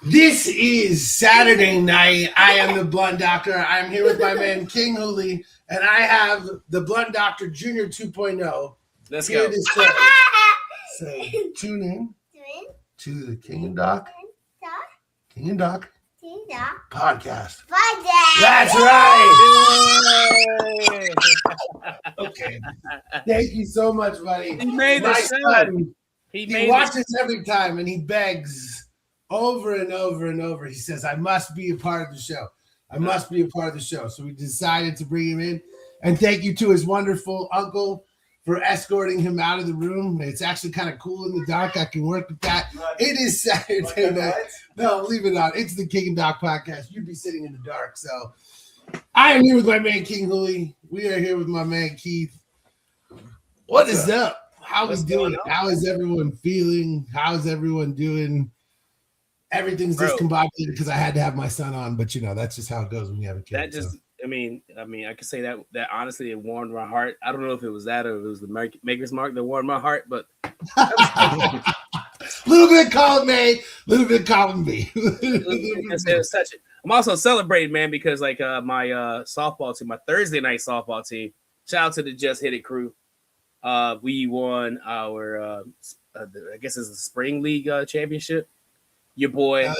This is Saturday night. I am the Blunt Doctor. I'm here with my man King Hooley, and I have the Blunt Doctor Junior 2.0. Let's go. So tune in to the King and Doc podcast. That's right. Okay. Thank you so much, buddy. He made the son. He watches every time, and he begs over and over and over. He says, I must be a part of the show. I must be a part of the show. So we decided to bring him in. And thank you to his wonderful uncle for escorting him out of the room. It's actually kind of cool in the dark. I can work with that. It is Saturday night. No, leave it on. It's the King and Doc podcast. You'd be sitting in the dark. So I am here with my man King Hooley. We are here with my man Keith. What is up? How is doing? How is everyone feeling? How's everyone doing? Everything's discombobulated because I had to have my son on, but that's just how it goes when you have a kid. That just, I mean, I could say that honestly, it warmed my heart. I don't know if it was that or if it was the Maker's Mark that warmed my heart, but a little bit column A, a little bit column B. I'm also celebrating, man, because my softball team, my Thursday night softball team, shout out to the Just Hit It crew. We won our, I guess it's the spring league championship. Your boy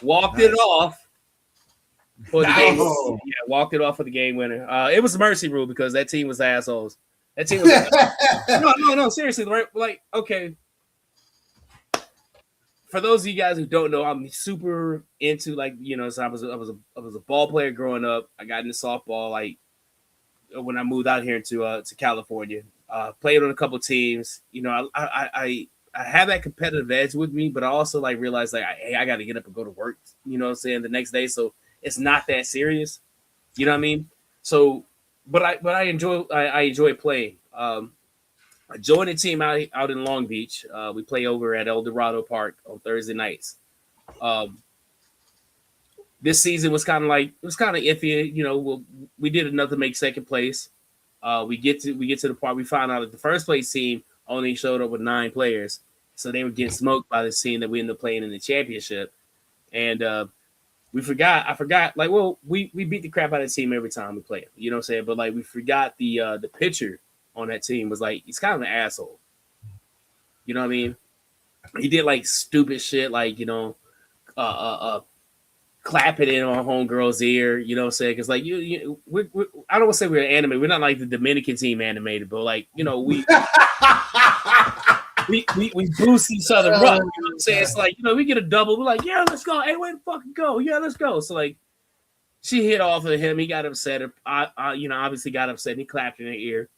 walked it off for the game. Yeah, walked it off for the game winner. It was a mercy rule because that team was assholes. That team was no, seriously. Like, okay. For those of you guys who don't know, I'm super into so I was a ball player growing up. I got into softball when I moved out here to California. Played on a couple teams. I have that competitive edge with me, but I also realize hey, I got to get up and go to work, the next day. So it's not that serious. You know what I mean? So, but I enjoy playing. I joined a team out in Long Beach. We play over at El Dorado Park on Thursday nights. This season was kind of iffy. We did enough to make second place. We get to the part we found out that the first place team only showed up with 9 players. So they were getting smoked by the team that we ended up playing in the championship. And I forgot, we beat the crap out of the team every time we play. You know what I'm saying? But we forgot the pitcher on that team was he's kind of an asshole. You know what I mean? He did stupid shit, clapping in on homegirl's ear, you know what I'm saying? Because I don't want to say we're animated. We're not like the Dominican team animated, but we boost each other up. You know what I'm saying? It's we get a double. We're like, yeah, let's go. Hey, way to fucking go. Yeah, let's go. So she hit off of him. He got upset. I obviously got upset. And he clapped in her ear.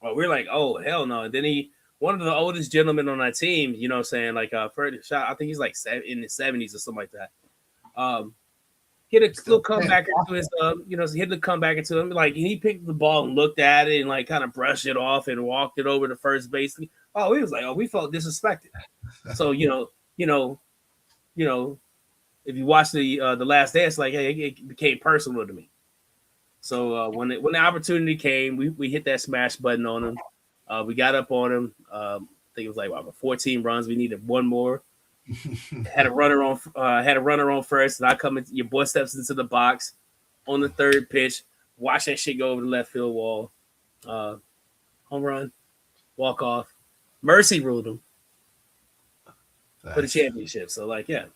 Well, we're like, oh hell no. And then one of the oldest gentlemen on our team, you know what I'm saying? Further shot. I think he's in the 70s or something like that. Hit a little comeback into his, hit the comeback into him. He picked the ball and looked at it and kind of brushed it off and walked it over to first base. Oh, he was we felt disrespected. So, if you watch the Last Dance, hey, it became personal to me. So when the opportunity came, we hit that smash button on him. We got up on him. I think it was 14 runs. We needed one more. Had a runner on first, and I come in. Your boy steps into the box on the third pitch. Watch that shit go over the left field wall. Home run, walk off. Mercy ruled him for the championship. So shout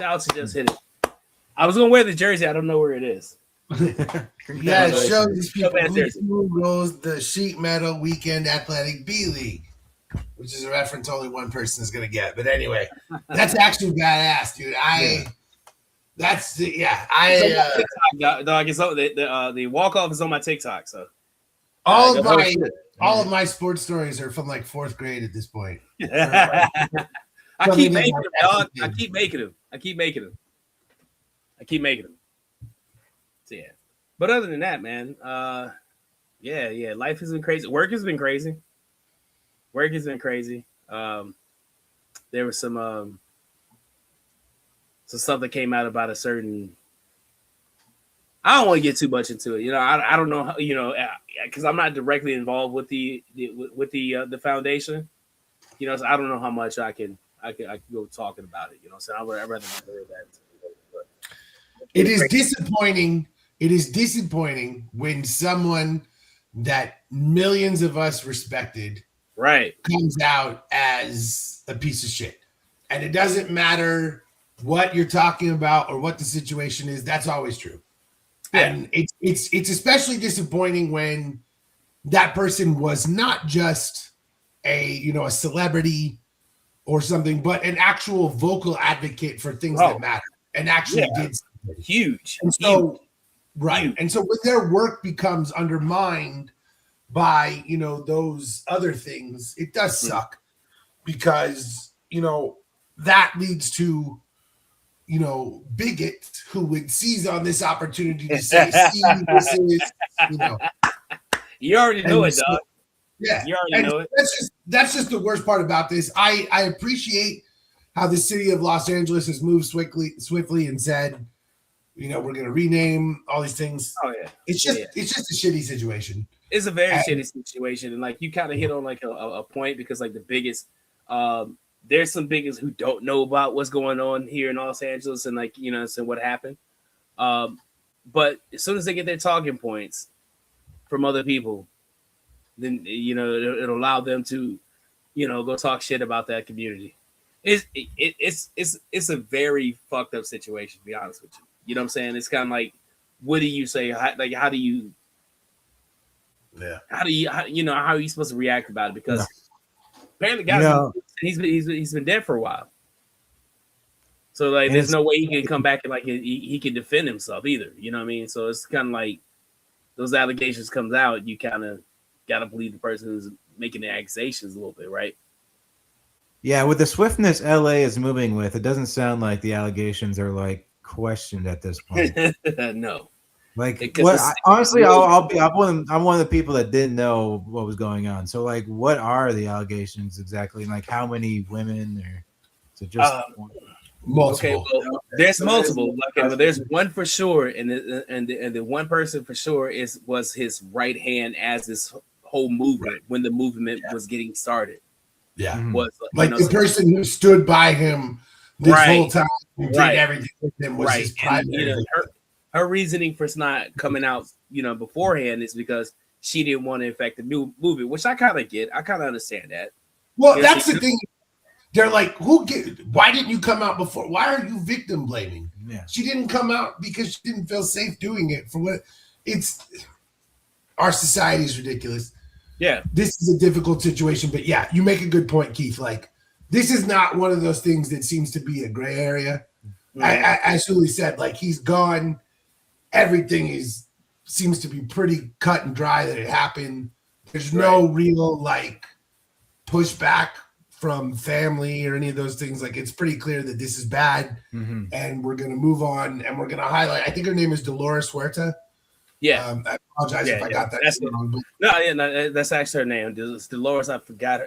out to Just Hit It. I was gonna wear the jersey. I don't know where it is. Yeah, it shows these people who goes the Sheet Metal Weekend Athletic B League, which is a reference only one person is going to get. But anyway, that's actually badass, dude. The walk-off is on my TikTok. So all of my sports stories are from 4th grade at this point. I keep making them, dog. I keep making them. Yeah. But other than that, man, yeah, life has been crazy. Work has been crazy. Work has been crazy. There was some stuff that came out about a certain. I don't want to get too much into it. You know, I don't know how, you know, because I'm not directly involved with the foundation. You know, so I don't know how much I can go talking about it. You know, so I'd rather not hear that. But it is disappointing. It is disappointing when someone that millions of us respected right comes out as a piece of shit. And it doesn't matter what you're talking about or what the situation is, that's always true. Yeah. And it's especially disappointing when that person was not just a celebrity or something, but an actual vocal advocate for things that matter and actually did something. Huge. And so right. And so when their work becomes undermined by those other things, it does suck because that leads to bigots who would seize on this opportunity to say, "See, this is You already know it, dog. Yeah, you already know it. That's just the worst part about this. I appreciate how the city of Los Angeles has moved swiftly and said, we're going to rename all these things. Oh yeah, it's just a shitty situation. It's a very shitty situation, and like you kind of hit on like a point because like the biggest, there's some biggest who don't know about what's going on here in Los Angeles and like so what happened. But as soon as they get their talking points from other people, then it'll allow them to go talk shit about that community. It's a very fucked up situation, to be honest with you. You know what I'm saying? It's kind of like, what do you say? How are you supposed to react about it? Because apparently, guys, he's been dead for a while. So like, there's no way he can come back and like he can defend himself either. You know what I mean? So it's kind of like those allegations comes out, you kind of gotta believe the person who's making the accusations a little bit, right? Yeah, with the swiftness LA is moving with, it doesn't sound like the allegations are like questioned at this point. No. Like what? Honestly, I'm one of the people that didn't know what was going on. So, like, what are the allegations exactly? Like, how many women? Or is it just multiple? Okay, well, there's multiple. Okay, but there's one for sure, and the one person for sure was his right hand as this whole movement when the movement was getting started. Yeah, was like the person who stood by him this whole time, who did everything with him, was his primary. Her reasoning for not coming out, beforehand is because she didn't want to affect the new movie, which I kind of get. I kind of understand that. Well, that's the thing. They're like, why didn't you come out before? Why are you victim blaming? Yeah. She didn't come out because she didn't feel safe doing it. For what? Our society is ridiculous. Yeah. This is a difficult situation, but yeah, you make a good point, Keith. Like, this is not one of those things that seems to be a gray area. Mm-hmm. As Julie said, like, he's gone. Everything seems to be pretty cut and dry that it happened. There's no real like pushback from family or any of those things. Like, it's pretty clear that this is bad, and we're gonna move on, and we're gonna highlight. I think her name is Dolores Huerta. Yeah, I apologize if I got that wrong. No, that's actually her name. It's Dolores. I forgot her.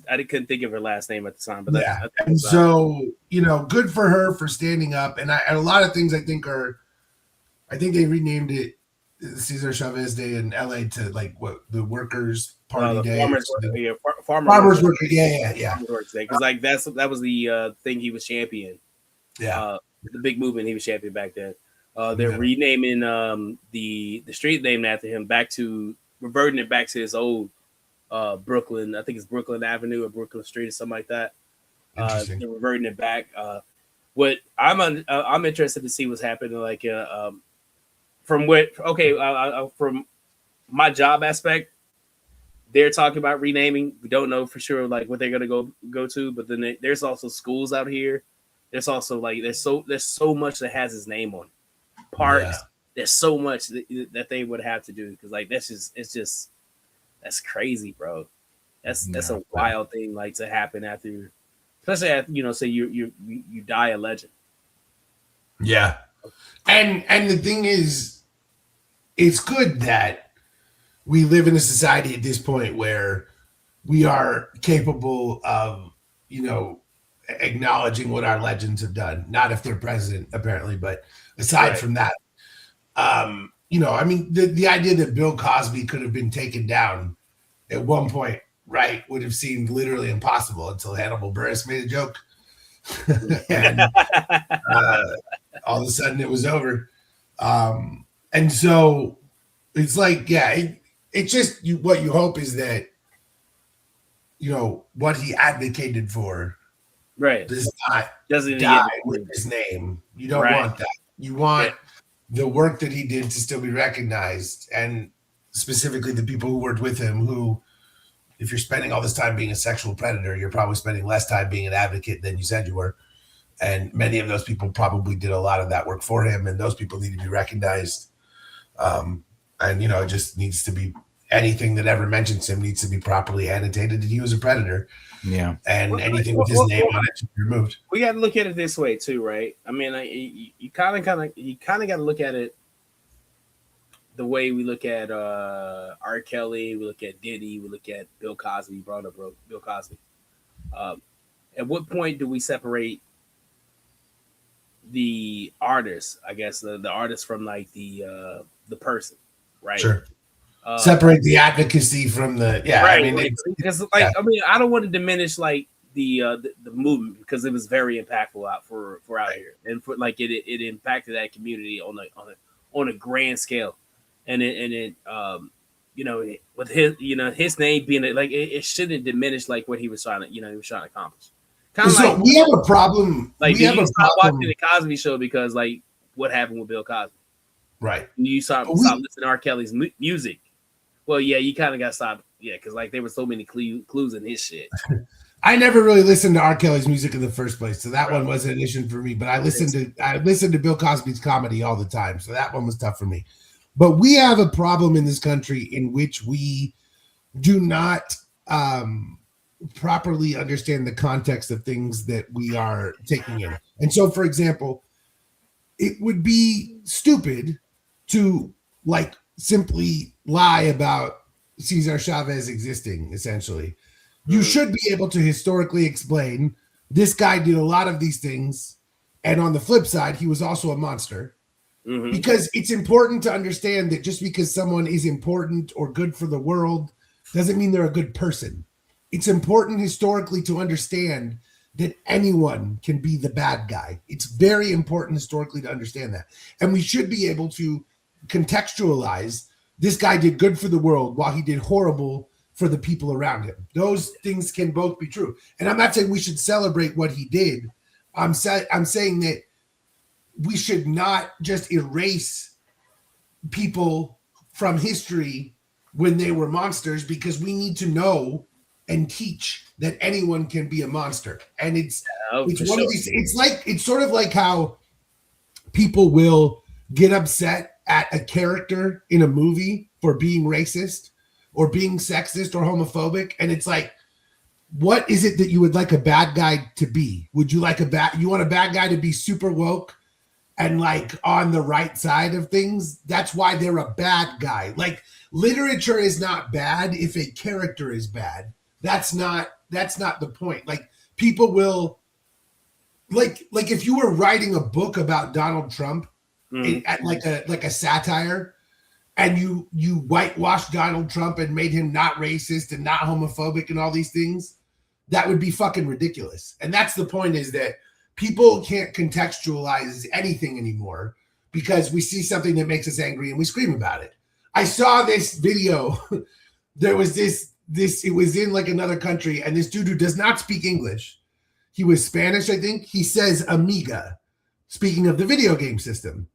I couldn't think of her last name at the time. But and so good for her for standing up. And a lot of things I think they renamed it Cesar Chavez Day in LA to like what the Workers Party Day. Farmers Worker. Yeah. Because like that was the thing he was championing. Yeah, the big movement he was championing back then. They're renaming the street named after him reverting it back to his old Brooklyn. I think it's Brooklyn Avenue or Brooklyn Street or something like that. They're reverting it back. What I'm interested to see what's happening. Like from my job aspect, they're talking about renaming. We don't know for sure like what they're gonna go to, but then there's also schools out here. There's also like there's so much that has his name on it. Parks. There's so much that they would have to do because like that's crazy, bro. That's a wild thing like to happen after, especially after say you die a legend. Yeah, and the thing is, it's good that we live in a society at this point where we are capable of, acknowledging what our legends have done. Not if they're president, apparently, but aside from that, I mean, the idea that Bill Cosby could have been taken down at one point, right, would have seemed literally impossible until Hannibal Buress made a joke. And all of a sudden it was over. And so it's like, it's just what you hope is that, what he advocated for does not die with his name. You don't want that. You want the work that he did to still be recognized, and specifically the people who worked with him who, if you're spending all this time being a sexual predator, you're probably spending less time being an advocate than you said you were. And many of those people probably did a lot of that work for him, and those people need to be recognized. And, it just needs to be, anything that ever mentions him needs to be properly annotated that he was a predator. Yeah. And anything with his name on it should be removed. We got to look at it this way too, right? I mean, you kind of got to look at it the way we look at R. Kelly, we look at Diddy, we look at Bill Cosby. You brought up Bill Cosby. At what point do we separate the artist? I guess the artist from like the person, right? Sure. Separate the advocacy from the right. I mean, because I don't want to diminish like the movement, because it was very impactful out here, and for like it impacted that community on a grand scale, and it with his name being like it shouldn't diminish like what he was trying to accomplish. So we have a problem. Like, you stop watching the Cosby Show because like what happened with Bill Cosby, right? You stop listening to R. Kelly's music. Well, yeah, you kind of got to stop, because like there were so many clues in his shit. I never really listened to R. Kelly's music in the first place, so that one wasn't an issue for me. But I listened to Bill Cosby's comedy all the time, so that one was tough for me. But we have a problem in this country in which we do not properly understand the context of things that we are taking in. And so, for example, it would be stupid to like simply lie about Cesar Chavez existing, essentially. You should be able to historically explain this guy did a lot of these things, and on the flip side, he was also a monster. Mm-hmm. Because it's important to understand that just because someone is important or good for the world doesn't mean they're a good person. It's important historically to understand that anyone can be the bad guy. It's very important historically to understand that. And we should be able to contextualize this guy did good for the world while he did horrible for the people around him. Those things can both be true. And I'm not saying we should celebrate what he did. I'm saying that we should not just erase people from history when they were monsters, because we need to know and teach that anyone can be a monster. And it's one of these, it's sort of like how people will get upset at a character in a movie for being racist or being sexist or homophobic. And it's like, what is it that you would like a bad guy to be? Would you like you want a bad guy to be super woke and like on the right side of things? That's why they're a bad guy. Like, literature is not bad if a character is bad. That's not the point. Like, people will like if you were writing a book about Donald Trump, at like a satire, and you whitewashed Donald Trump and made him not racist and not homophobic and all these things, that would be fucking ridiculous. And that's the point, is that people can't contextualize anything anymore because we see something that makes us angry and we scream about it. I saw this video. There was this, it was in like another country, and this dude who does not speak English, he was Spanish, I think. He says Amiga, speaking of the video game system.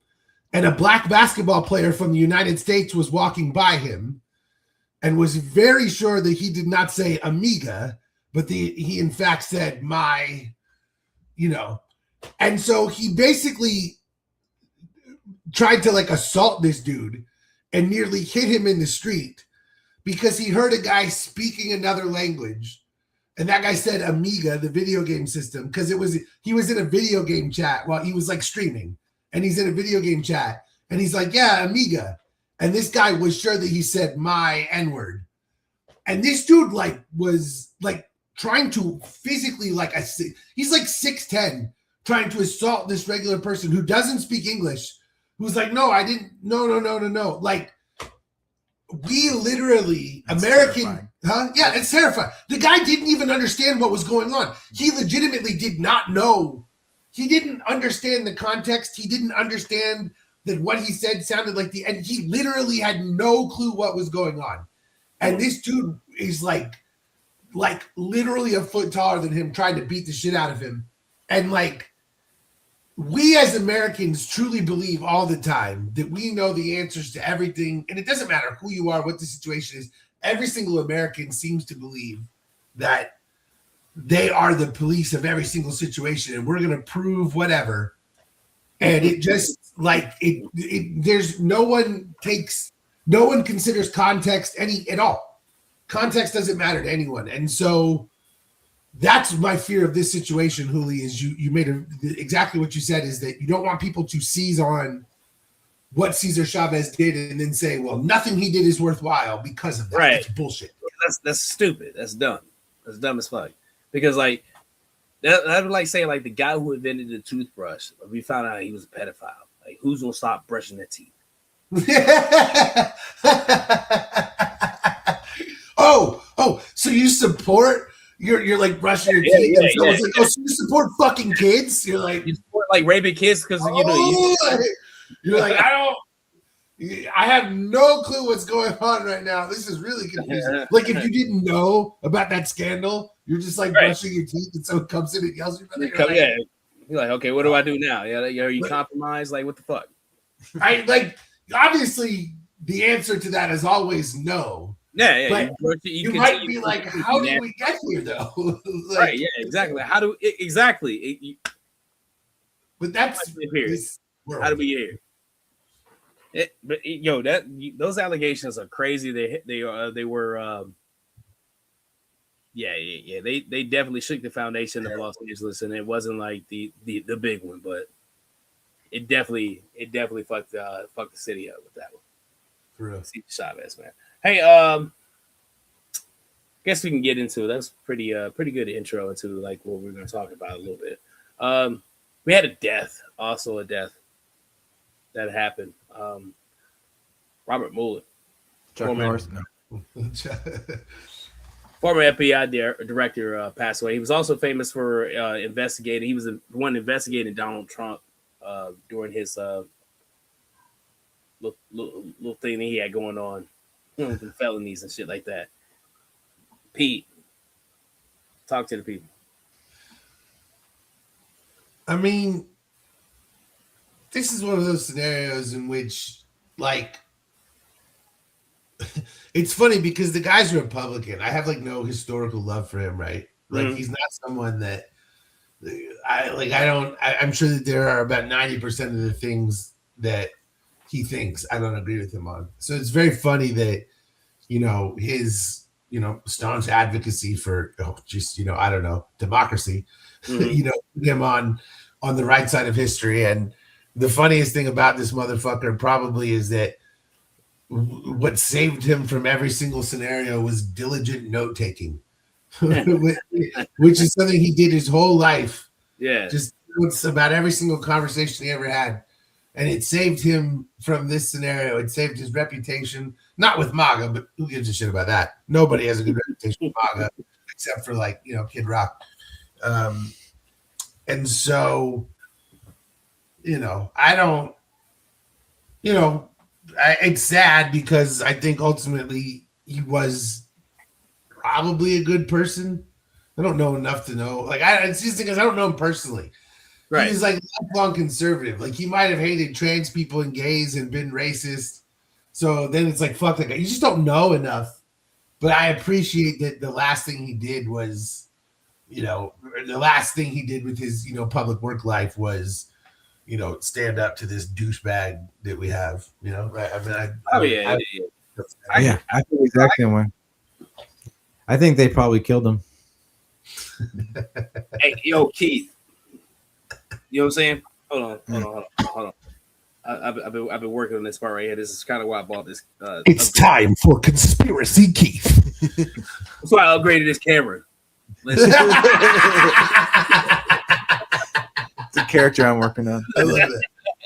And a black basketball player from the United States was walking by him and was very sure that he did not say Amiga, but he in fact said my, And so he basically tried to like assault this dude and nearly hit him in the street because he heard a guy speaking another language. And that guy said Amiga, the video game system, because he was in a video game chat while he was like streaming, and he's in a video game chat, and he's like, yeah, Amiga. and this guy was sure that he said my N-word. And this dude was trying to physically he's like 6'10", trying to assault this regular person who doesn't speak English, who's like, no, I didn't, no. Like, we literally, that's American, terrifying. Huh? Yeah, it's terrifying. The guy didn't even understand what was going on. He legitimately did not know. He didn't understand the context. He didn't understand that what he said sounded like and he literally had no clue what was going on. And this dude is like literally a foot taller than him, trying to beat the shit out of him. And we as Americans truly believe all the time that we know the answers to everything. And it doesn't matter who you are, what the situation is. Every single American seems to believe that they are the police of every single situation, and we're going to prove whatever. And it just there's no one considers context at all. Context doesn't matter to anyone. And so that's my fear of this situation, Huli, is you made exactly what you said, is that you don't want people to seize on what Cesar Chavez did and then say, well, nothing he did is worthwhile because of that. Right. That's bullshit. That's stupid. That's dumb. That's dumb as fuck. Because that would like saying the guy who invented the toothbrush, if we found out he was a pedophile, who's gonna stop brushing their teeth? Oh, so you support you're like brushing your teeth, and so you support fucking kids? You're like, you support raping kids because you're like, I have no clue what's going on right now. This is really confusing. Like, if you didn't know about that scandal, you're just brushing your teeth, and someone comes in and yells at you. You're like, okay, what do I do now? Yeah, are you compromised? What the fuck? Obviously, the answer to that is always no. Yeah. But you might be like, how did we get here, though? Right? Yeah, exactly. But that's how do we get here? Those allegations are crazy. They were they definitely shook the foundation of Los Angeles, and it wasn't the big one, but it definitely fucked the city up with that one. For real. Cesar Chavez, man. Hey, guess we can get into it. That's pretty good intro into what we're going to talk about a little bit. We had a death that happened. Robert Mueller, former FBI director, passed away. He was also famous for investigating. He was the one investigating Donald Trump during his little thing that he had going on, with felonies and shit like that. Pete, talk to the people. I mean, this is one of those scenarios in which, it's funny because the guy's a Republican. I have no historical love for him, right? He's not someone that I'm sure that there are about 90% of the things that he thinks I don't agree with him on. So it's very funny that, his, staunch advocacy for, I don't know, democracy, him on the right side of history. And the funniest thing about this motherfucker probably is that what saved him from every single scenario was diligent note taking, which is something he did his whole life. Yeah. Just notes about every single conversation he ever had. And it saved him from this scenario. It saved his reputation, not with MAGA, but who gives a shit about that? Nobody has a good reputation with MAGA except for Kid Rock. And so, I don't, it's sad because I think ultimately he was probably a good person. I don't know enough to know. It's just because I don't know him personally. Right. He was lifelong conservative. He might have hated trans people and gays and been racist. So then it's fuck that guy. You just don't know enough. But I appreciate that the last thing he did was, the last thing he did with his, public work life was, stand up to this douchebag that we have, right? I think exactly one. I think they probably killed him. Hey, yo, Keith. You know what I'm saying? Hold on. I've been working on this part right here. This is kind of why I bought this. It's upgrade. time for Conspiracy Keith. That's why I upgraded this camera. It's a character I'm working on. I love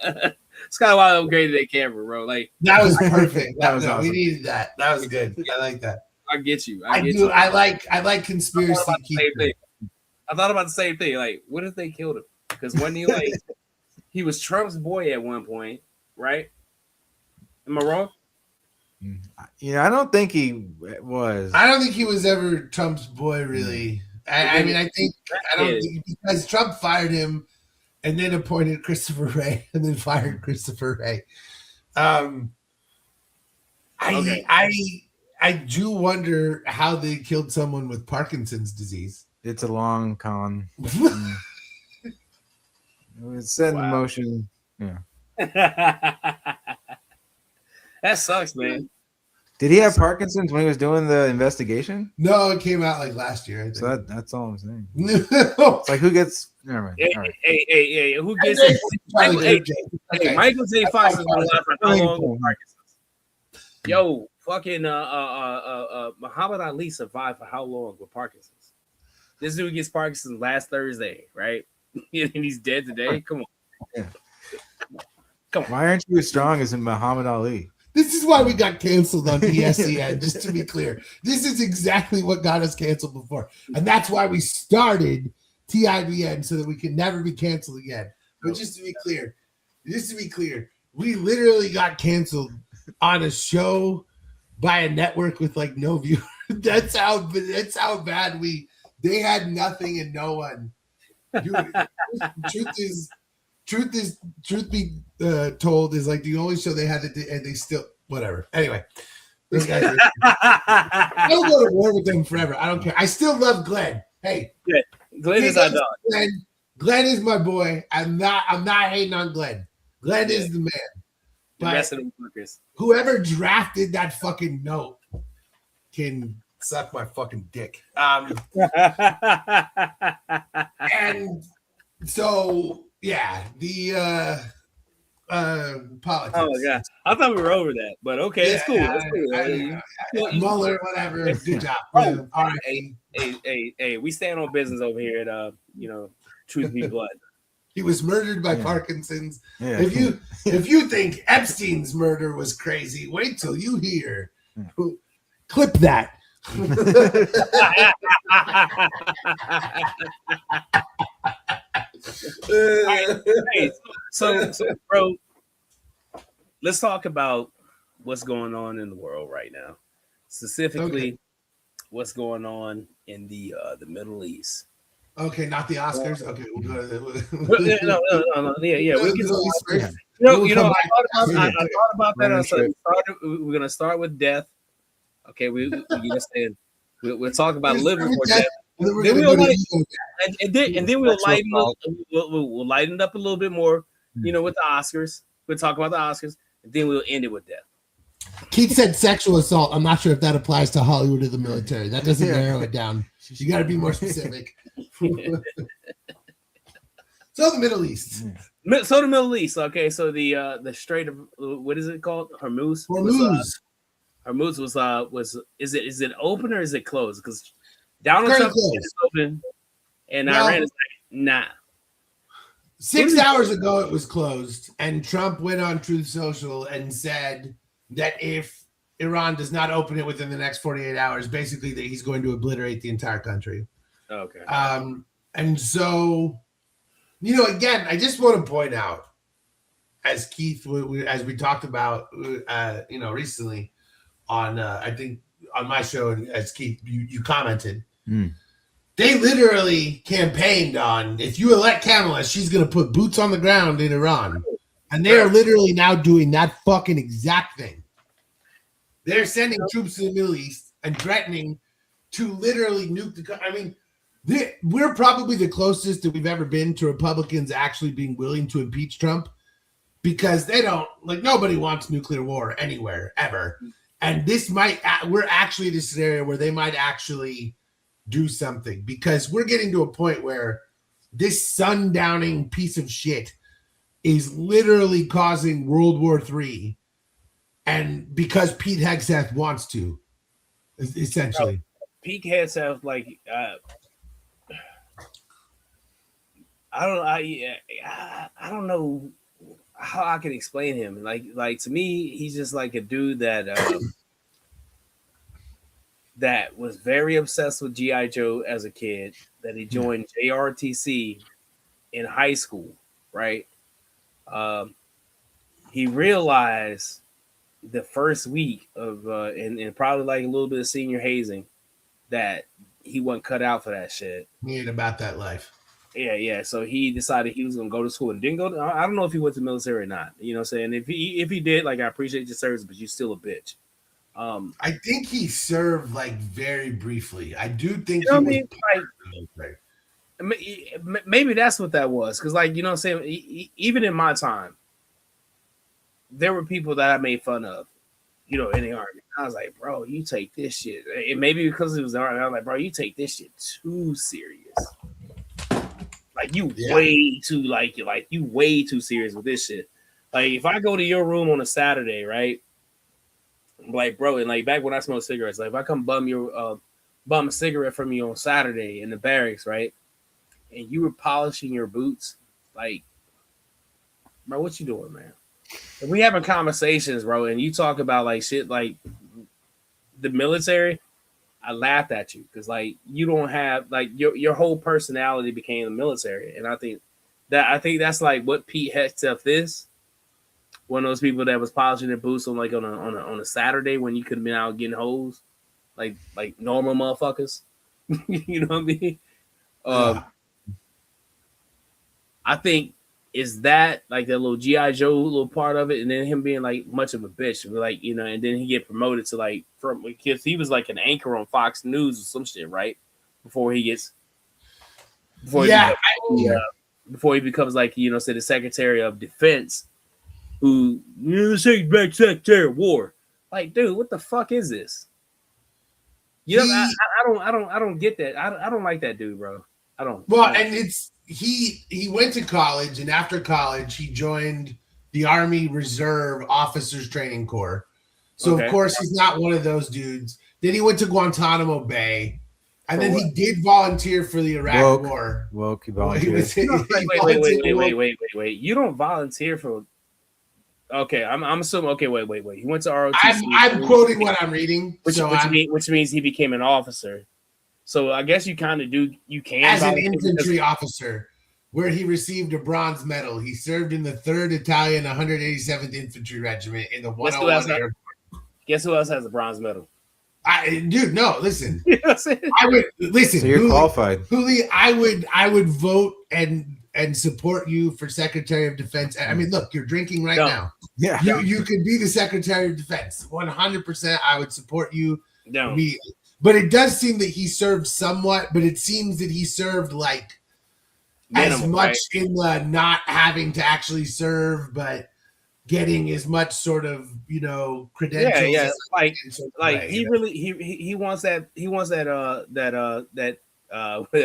it. It's kind of why I upgraded that camera, bro. Like That was perfect. That was We awesome. needed that. That was good. I like that. I get you. I get do. you. I like I thought Conspiracy about the Keith. same thing. I thought about the same thing. Like, what if they killed him? Because when he like he was Trump's boy at one point, right? Am I wrong? I don't think he was. I don't think he was ever Trump's boy, really. I mean, I don't think because Trump fired him and then appointed Christopher Wray and then fired Christopher Wray. I do wonder how they killed someone with Parkinson's disease. It's a long con. It's set in motion. Yeah. That sucks, man. Did he have Parkinson's when he was doing the investigation? No, it came out like last year. I think. So that's all I'm saying. No. It's like who gets? Never mind. Hey, All right. hey, who gets it? Hey, Okay. Michael J. Fox has been alive for how long Okay. with Parkinson's? Yo, fucking Muhammad Ali survived for how long with Parkinson's? This dude gets Parkinson's last Thursday, right? And he's dead today. Come on. Yeah. Come on. Why aren't you as strong as Muhammad Ali? This is why we got canceled on ESPN, just to be clear. This is exactly what got us canceled before. And that's why we started TIBN, so that we can never be canceled again. But just to be clear, we literally got canceled on a show by a network with like no view. That's how bad they had nothing and no one. Dude, truth be told, is like the only show they had to do, and they still whatever. Anyway, those guys. I'll go to war with them forever. I don't care. I still love Glenn. Hey, Glenn is our dog. Glenn is my boy. I'm not hating on Glenn. Glenn is the man. The rest of the workers. Whoever drafted that fucking note can suck my fucking dick. And so yeah, the politics. Oh my god, I thought we were over that, but okay, it's cool. Mueller, whatever. Good job. Oh, All right. Hey, we stand on business over here at Truth Be Blood. He was murdered by Parkinson's. Yeah. If you think Epstein's murder was crazy, wait till you hear. Clip that. Hey, so bro, let's talk about what's going on in the world right now. Specifically, what's going on in the Middle East. Okay, not the Oscars. Okay, we'll go to No. Yeah. We can. I thought about that. We're gonna start with death. Okay, we understand. We'll talk about living for death. Then we'll lighten up. We'll lighten it up a little bit more. With the Oscars. We'll talk about the Oscars, and then we'll end it with death. Keith said sexual assault. I'm not sure if that applies to Hollywood or the military. That doesn't narrow it down. You got to be more specific. So the Middle East. So the Middle East. Okay, so the Strait of what is it called? Hormuz. Hormuz was is it open or is it closed? Because Donald Trump said it's open, and Iran is like, nah. 6 hours ago, it was closed, and Trump went on Truth Social and said that if Iran does not open it within the next 48 hours, basically that he's going to obliterate the entire country. Okay. And so, again, I just want to point out, as Keith, as we talked about, recently on, I think on my show, and as Keith, you commented, they literally campaigned on, if you elect Kamala, she's going to put boots on the ground in Iran. And they are literally now doing that fucking exact thing. They're sending troops to the Middle East and threatening to literally nuke the country. I mean, we're probably the closest that we've ever been to Republicans actually being willing to impeach Trump, because they don't, nobody wants nuclear war anywhere, ever. And we're actually in a scenario where they might actually do something, because we're getting to a point where this sundowning piece of shit is literally causing World War III, and because Pete Hegseth wants to, essentially. Pete Hegseth, like I don't know how I can explain him. Like to me, he's just like a dude that that was very obsessed with G.I. Joe as a kid. That he joined JRTC in high school, right? He realized the first week of and probably like a little bit of senior hazing that he wasn't cut out for that shit. He ain't about that life. Yeah. So he decided he was gonna go to school and didn't go to, I don't know if he went to the military or not. You know what I'm saying? If he did, like, I appreciate your service, but you're still a bitch. I think he served like very briefly. I do think you know he was like, maybe that's what that was. Because, like, you know what I'm saying? Even in my time, there were people that I made fun of, you know, in the army. I was like, bro, you take this shit. And maybe because it was the army, I was like, bro, you take this shit too serious. Like, you way too, like you way too serious with this shit. Like, if I go to your room on a Saturday, right? Like, bro, and like back when I smoked cigarettes, like if I come bum a cigarette from you on Saturday in the barracks, right? And you were polishing your boots, like, bro, what you doing, man? If we having conversations, bro, and you talk about like shit like the military, I laughed at you because like you don't have like your whole personality became the military, and I think that's like what Pete Hegseth is. One of those people that was polishing their boots on like on a Saturday when you could have been out getting hoes, like normal motherfuckers. You know what I mean? I think is that like that little G.I. Joe little part of it, and then him being like much of a bitch, like, you know, and then he get promoted to like from because he was like an anchor on Fox News or some shit, right? Before he becomes like, you know, say the Secretary of Defense, who, you know, the Secretary of War. Like, dude, what the fuck is this? You know, I don't get that. I don't like that dude, bro. I don't. Well, and it's he went to college, and after college, he joined the Army Reserve Officers Training Corps. So of course he's not one of those dudes. Then he went to Guantanamo Bay, and then he did volunteer for the Iraq War. He volunteered. Wait. You don't volunteer for. Okay, I'm assuming. Okay, wait. He went to ROTC. I'm quoting what I'm reading, which means he became an officer. So I guess you kind of do. You can as an infantry officer, where he received a bronze medal. He served in the 3rd Italian 187th Infantry Regiment in the 101 Air. Guess who else has a bronze medal? Dude, no, listen. You know what I'm saying? I would listen. So you're qualified. Huli, I would vote and support you for Secretary of Defense. I mean, look, you're drinking right now. Yeah. You could be the Secretary of Defense. 100%. I would support you. No. But it does seem that he served somewhat, but it seems that he served like as much in the not having to actually serve, but getting as much sort of, you know, credentials. Yeah. Like he really he wants that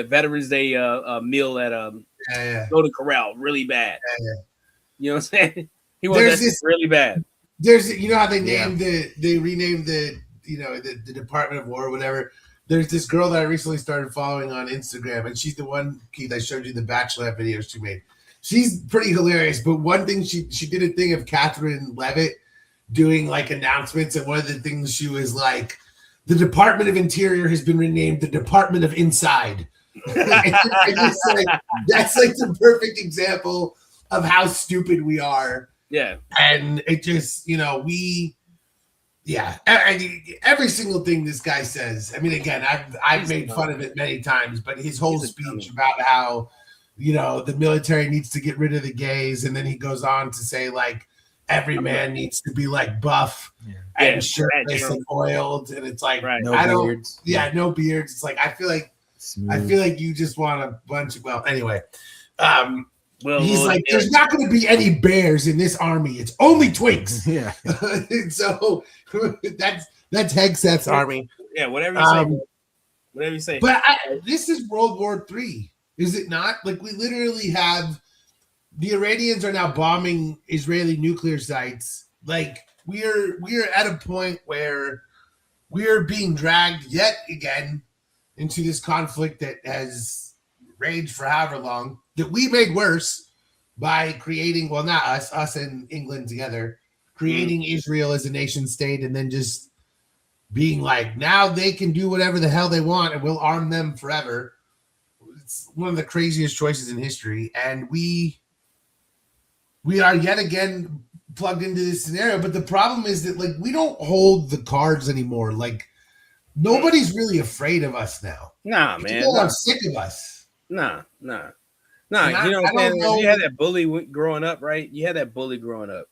Veterans Day meal at Golden Corral really bad. You know what I'm saying? He wants that really bad. There's, you know how they renamed the, you know, the Department of War or whatever. There's this girl that I recently started following on Instagram, and she's the one, Keith, I showed you the Bachelorette videos she made. She's pretty hilarious, but one thing she did a thing of Catherine Levitt doing like announcements, and one of the things she was like, the Department of Interior has been renamed the Department of Inside. Just like, that's like the perfect example of how stupid we are. Yeah. And it just, you know, every single thing this guy says. I mean, again, I've made fun of it many times, but his whole speech about how, you know, the military needs to get rid of the gays, and then he goes on to say like every man needs to be like buff and shirtless and oiled, and it's like no beards. It's like I feel like you just want a bunch of anyway. He's like, there's not going to be any bears in this army. It's only twinks. Yeah. So that's Hegseth's army. Yeah, whatever you say. Whatever you say. But this is World War III, is it not? Like, we literally have the Iranians are now bombing Israeli nuclear sites. Like we're at a point where we're being dragged yet again into this conflict that has raged for however long, that we made worse by creating, well, not us and England together, creating Israel as a nation state, and then just being like, now they can do whatever the hell they want and we'll arm them forever. It's one of the craziest choices in history. And we are yet again plugged into this scenario. But the problem is that, like, we don't hold the cards anymore. Like, nobody's really afraid of us now. Nah, man. People are sick of us. Nah. You know I what I'm saying? know. You had that bully growing up, right? You had that bully growing up.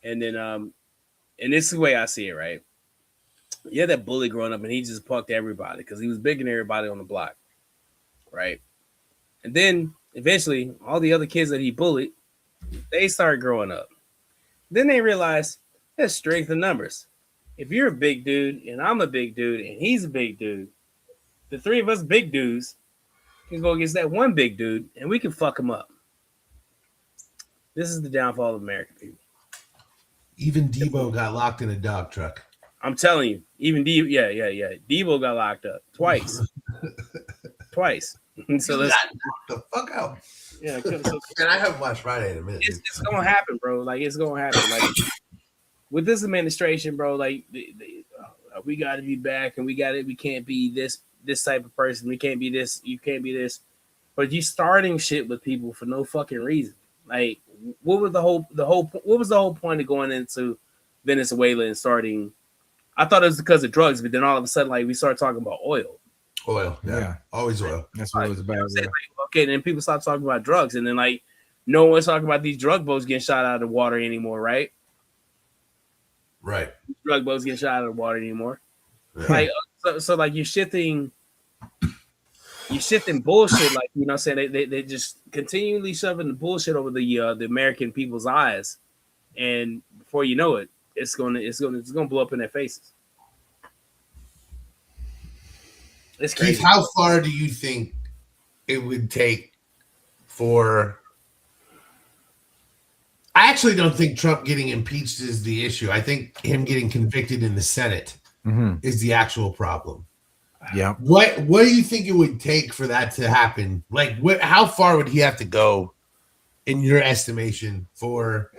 And then, and this is the way I see it, right? You had that bully growing up and he just punked everybody because he was bigger than everybody on the block, right? And then eventually all the other kids that he bullied, they started growing up. Then they realized there's strength in numbers. If you're a big dude and I'm a big dude and he's a big dude, the three of us big dudes can go against that one big dude and we can fuck him up. This is the downfall of American people. Even Debo got locked in a dog truck. I'm telling you, even Debo, yeah. Debo got locked up twice. So let's the fuck out. Yeah, And I haven't watched Friday in a minute. it's gonna happen, bro. Like it's gonna happen. Like with this administration, bro. Like we got to be back, and we can't be this type of person. We can't be this. You can't be this. But you starting shit with people for no fucking reason. Like what was the whole point of going into Venezuela and starting? I thought it was because of drugs, but then all of a sudden, like we started talking about oil. Oil, yeah. Always oil. That's what it was about. You know, like, okay, then people stopped talking about drugs, and then like no one's talking about these drug boats getting shot out of the water anymore, right? Right. Drug boats getting shot out of the water anymore. Yeah. Like so like you're shifting bullshit, like you know what I'm saying? They just continually shoving the bullshit over the American people's eyes, and before you know it, it's gonna blow up in their faces. It's crazy. Keith, how far do you think it would take for? I actually don't think Trump getting impeached is the issue. I think him getting convicted in the Senate is the actual problem. Yeah. What do you think it would take for that to happen? Like, how far would he have to go, in your estimation, for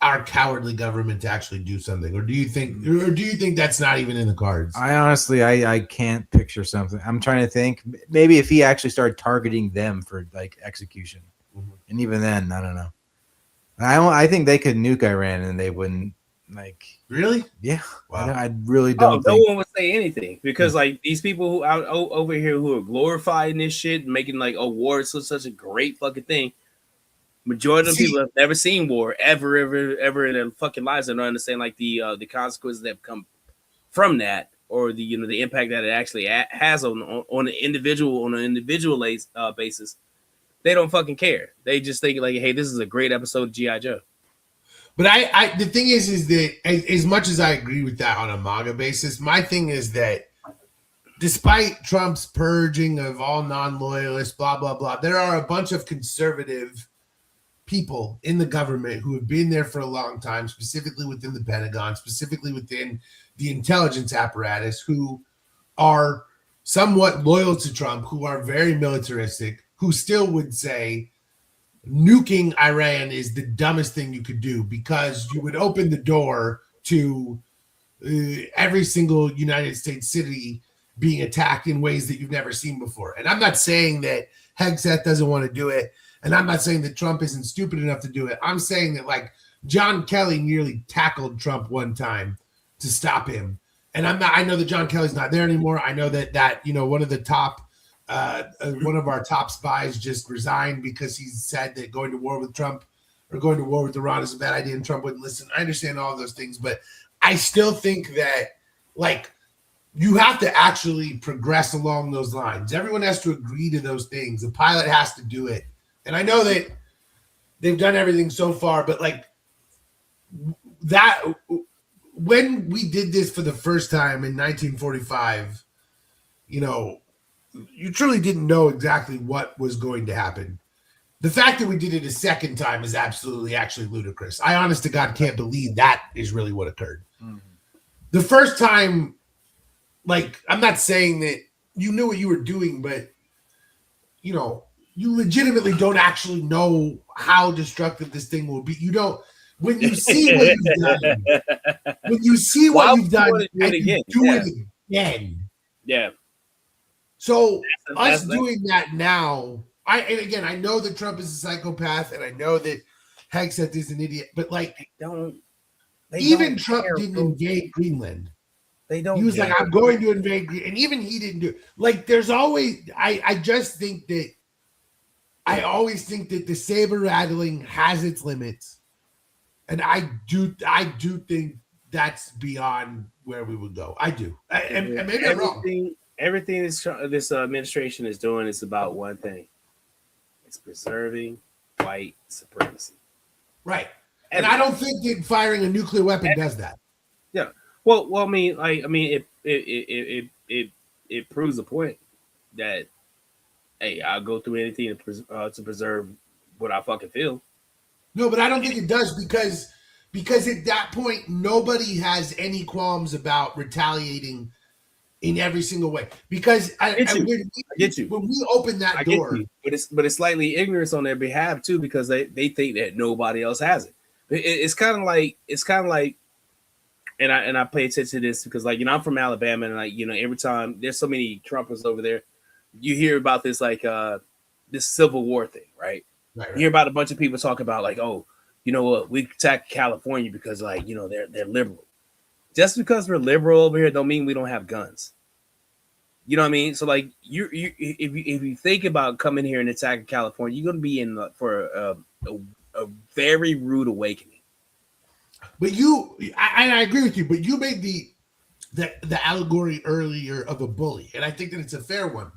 our cowardly government to actually do something? Or do you think that's not even in the cards? I honestly, I can't picture something. I'm trying to think. Maybe if he actually started targeting them for like execution, and even then, I don't know. I think they could nuke Iran and they wouldn't like. Really? Yeah. Wow. I really don't. No one would say anything because like these people who out over here who are glorifying this shit and making like war is such a great fucking thing. Majority of people have never seen war ever in their fucking lives and don't understand like the consequences that come from that or the the impact that it actually has on an individual basis. They don't fucking care. They just think like, hey, this is a great episode of G.I. Joe. But I the thing is that as much as I agree with that on a MAGA basis, my thing is that despite Trump's purging of all non-loyalists, blah, blah, blah, there are a bunch of conservative people in the government who have been there for a long time, specifically within the Pentagon, specifically within the intelligence apparatus, who are somewhat loyal to Trump, who are very militaristic, who still would say nuking Iran is the dumbest thing you could do because you would open the door to every single United States city being attacked in ways that you've never seen before. And I'm not saying that Hegseth doesn't want to do it. And I'm not saying that Trump isn't stupid enough to do it. I'm saying that like John Kelly nearly tackled Trump one time to stop him. And I know that John Kelly's not there anymore. I know that one of the top one of our top spies just resigned because he said that going to war with Trump or going to war with Iran is a bad idea and Trump wouldn't listen. I understand all those things, but I still think that like you have to actually progress along those lines. Everyone has to agree to those things. The pilot has to do it. And I know that they've done everything so far, but like that, when we did this for the first time in 1945, you truly didn't know exactly what was going to happen. The fact that we did it a second time is absolutely actually ludicrous. I honest to God can't believe that is really what occurred. Mhm. The first time, like, I'm not saying that you knew what you were doing, but you know, you legitimately don't actually know how destructive this thing will be. You don't when you see what you've done, when you see Why what would you've you done wanna do it and you again? do Yeah. it again. Yeah. So That's- us doing that now, and again, I know that Trump is a psychopath, and I know that Hegseth is an idiot, but like They even don't Trump care, didn't bro. invade Greenland. They don't. He was care. like, I'm going to invade Greenland, and even he didn't do it. Like, there's always I just think that I always think that the saber rattling has its limits. And I do think that's beyond where we would go. I do. And maybe I'm wrong. Everything this administration is doing is about one thing. It's preserving white supremacy. Right. And I don't think that firing a nuclear weapon does that. Yeah. Well, I mean, it proves the point that, hey, I'll go through anything to preserve what I fucking feel. No, but I don't think it does because at that point nobody has any qualms about retaliating in every single way. Because I get you. When we open that door, but it's slightly ignorance on their behalf too, because they think that nobody else has it. It's kind of like, and I pay attention to this because, like, you know, I'm from Alabama, and, like, you know, every time there's so many Trumpers over there, you hear about this, like, this Civil War thing, right? Right. You hear about a bunch of people talking about, like, oh, you know what, we attack California because, like, you know, they're liberal. Just because we're liberal over here don't mean we don't have guns. You know what I mean? So, like, if you think about coming here and attacking California, you're going to be in for a very rude awakening. But I agree with you. But you made the allegory earlier of a bully, and I think that it's a fair one.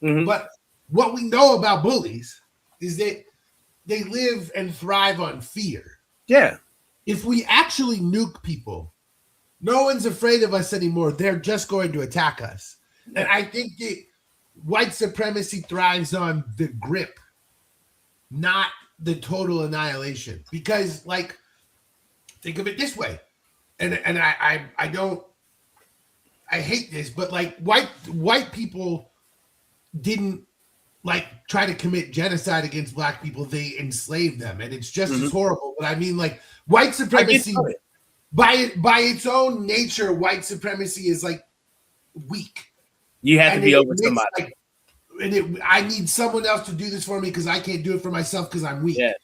Mm-hmm. But what we know about bullies is that they live and thrive on fear. Yeah. If we actually nuke people, no one's afraid of us anymore. They're just going to attack us. And I think that white supremacy thrives on the grip, not the total annihilation. Because, like, think of it this way. And I hate this, but, like, white people didn't, like, try to commit genocide against black people. They enslaved them, and it's just as horrible. But I mean, like, white supremacy, by its own nature, white supremacy is, like, weak. You have to be over somebody. Like, I need someone else to do this for me because I can't do it for myself because I'm weak. Yeah.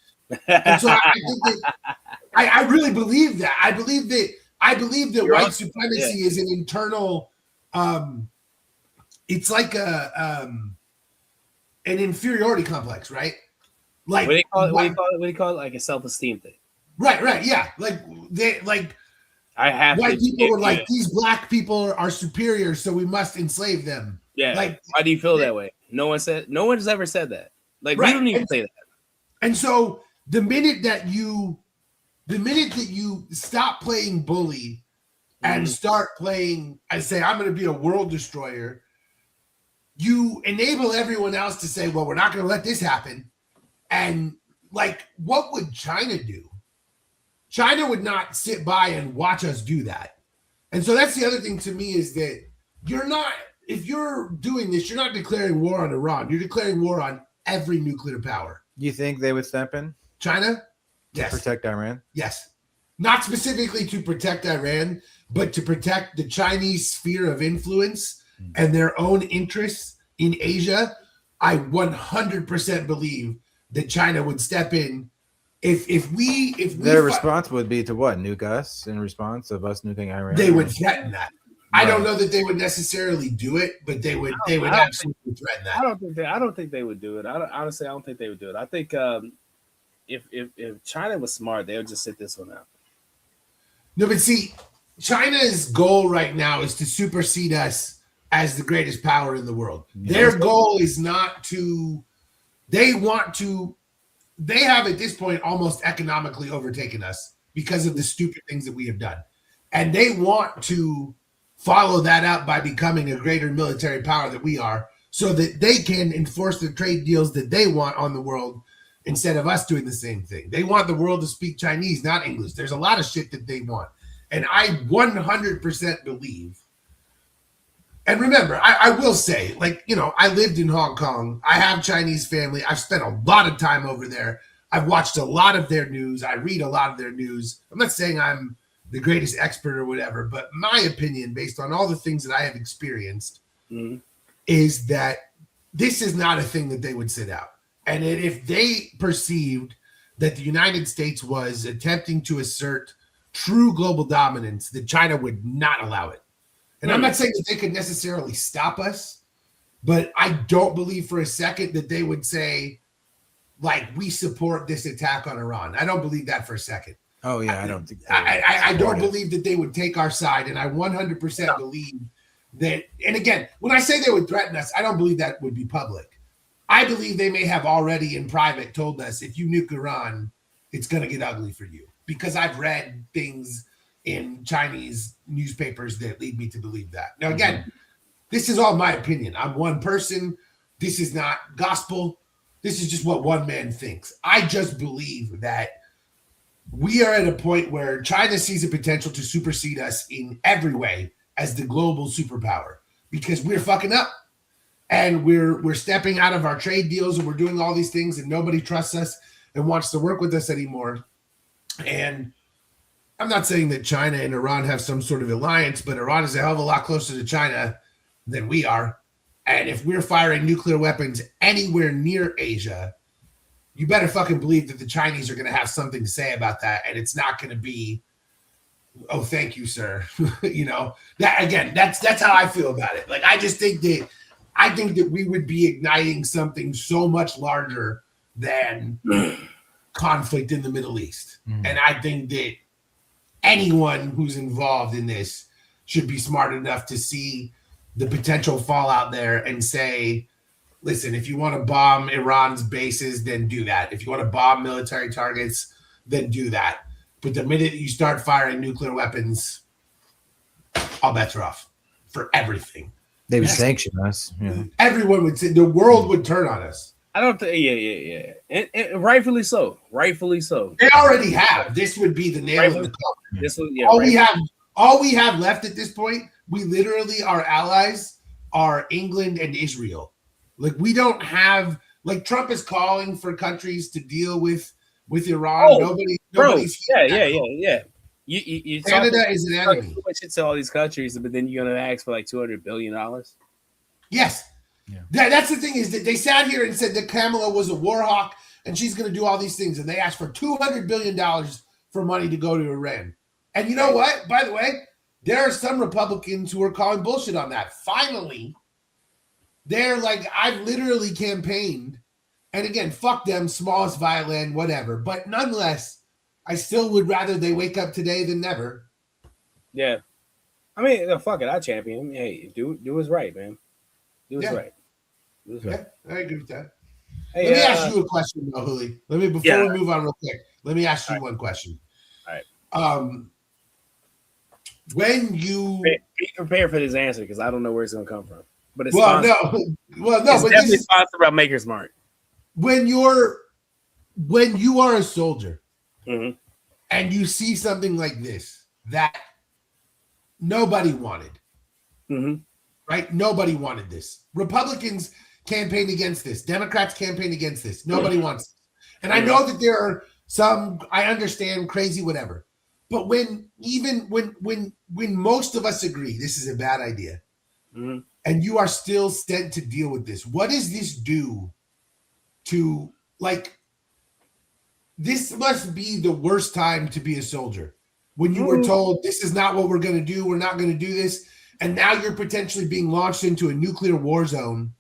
And so I think that I really believe that. I believe that white supremacy is an internal. It's like an inferiority complex, right? Like, what do you call it? Like a self-esteem thing. Right, yeah. Like I have white people were like, these black people are superior, so we must enslave them. Yeah. Like, why do you feel that way? No one's ever said that. Like, we don't even say that. And so the minute that you stop playing bully and start playing, I say, I'm going to be a world destroyer, you enable everyone else to say, well, we're not going to let this happen. And, like, what would China do? China would not sit by and watch us do that. And so that's the other thing to me is that if you're doing this, you're not declaring war on Iran. You're declaring war on every nuclear power. You think they would step in? China? To protect Iran? Yes. Not specifically to protect Iran, but to protect the Chinese sphere of influence and their own interests in Asia. I 100% believe that China would step in if their response would be to what? Nuke us in response of us nuking Iran? They would threaten that. Right. I don't know that they would necessarily do it, but they would absolutely threaten that. I don't think they would do it. Honestly, I don't think they would do it. I think if China was smart, they would just sit this one out. No, but see, China's goal right now is to supersede us as the greatest power in the world. Their goal is not to. They have at this point almost economically overtaken us because of the stupid things that we have done. And they want to follow that up by becoming a greater military power that we are so that they can enforce the trade deals that they want on the world instead of us doing the same thing. They want the world to speak Chinese, not English. There's a lot of shit that they want. And I 100% believe. And remember, I will say, like, you know, I lived in Hong Kong. I have Chinese family. I've spent a lot of time over there. I've watched a lot of their news. I read a lot of their news. I'm not saying I'm the greatest expert or whatever, but my opinion, based on all the things that I have experienced, is that this is not a thing that they would sit out. And if they perceived that the United States was attempting to assert true global dominance, that China would not allow it. And I'm not saying that they could necessarily stop us, but I don't believe for a second that they would say, like, we support this attack on Iran. I don't believe that for a second. Oh yeah, I don't think. I don't believe that they would take our side, and I 100% believe that. And again, when I say they would threaten us, I don't believe that would be public. I believe they may have already in private told us, if you nuke Iran, it's going to get ugly for you. Because I've read things in Chinese newspapers that lead me to believe that. Now, again, this is all my opinion. I'm one person. This is not gospel. This is just what one man thinks. I just believe that we are at a point where China sees a potential to supersede us in every way as the global superpower because we're fucking up and we're stepping out of our trade deals and we're doing all these things and nobody trusts us and wants to work with us anymore. And I'm not saying that China and Iran have some sort of alliance, but Iran is a hell of a lot closer to China than we are. And if we're firing nuclear weapons anywhere near Asia, you better fucking believe that the Chinese are going to have something to say about that. And it's not going to be, oh, thank you, sir. You know, that again, that's how I feel about it. Like, I think that we would be igniting something so much larger than conflict in the Middle East. And I think that anyone who's involved in this should be smart enough to see the potential fallout there and say, listen, if you want to bomb Iran's bases, then do that. If you want to bomb military targets, then do that. But the minute you start firing nuclear weapons, all bets are off for everything. They would sanction us. Yeah. Everyone would say, the world would turn on us. I don't think, yeah. And rightfully so. Rightfully so. They already have. This would be the nail in the coffin. This was, yeah, all we have left at this point, we literally, our allies are England and Israel. Like, we don't have, like, Trump is calling for countries to deal with Iran. Oh, Nobody's yeah. You Canada is an enemy. To all these countries, but then you're gonna ask for like $200 billion. Yes. Yeah. That's the thing, is that they sat here and said that Kamala was a war hawk and she's going to do all these things. And they asked for $200 billion for money to go to Iran. And you know what? By the way, there are some Republicans who are calling bullshit on that. Finally, they're like, I've literally campaigned. And again, fuck them, smallest violin, whatever. But nonetheless, I still would rather they wake up today than never. Yeah. I mean, fuck it. I champion. Hey, do what's right, man. Do what's right. Yeah, I agree with that. Hey, let me ask you a question, though, Huli. Before we move on real quick, let me ask you one question. All right. When you be prepared for this answer, because I don't know where it's gonna come from. But it's no, it's but definitely sponsored by Maker's Mark. When you are a soldier and you see something like this that nobody wanted, right? Nobody wanted this. Republicans campaigned against this. Democrats campaigned against this. Nobody wants this. And I know that there are some, I understand, crazy, whatever. But when most of us agree this is a bad idea, and you are still sent to deal with this, what does this do to, like, this must be the worst time to be a soldier. When you were told this is not what we're going to do, we're not going to do this, and now you're potentially being launched into a nuclear war zone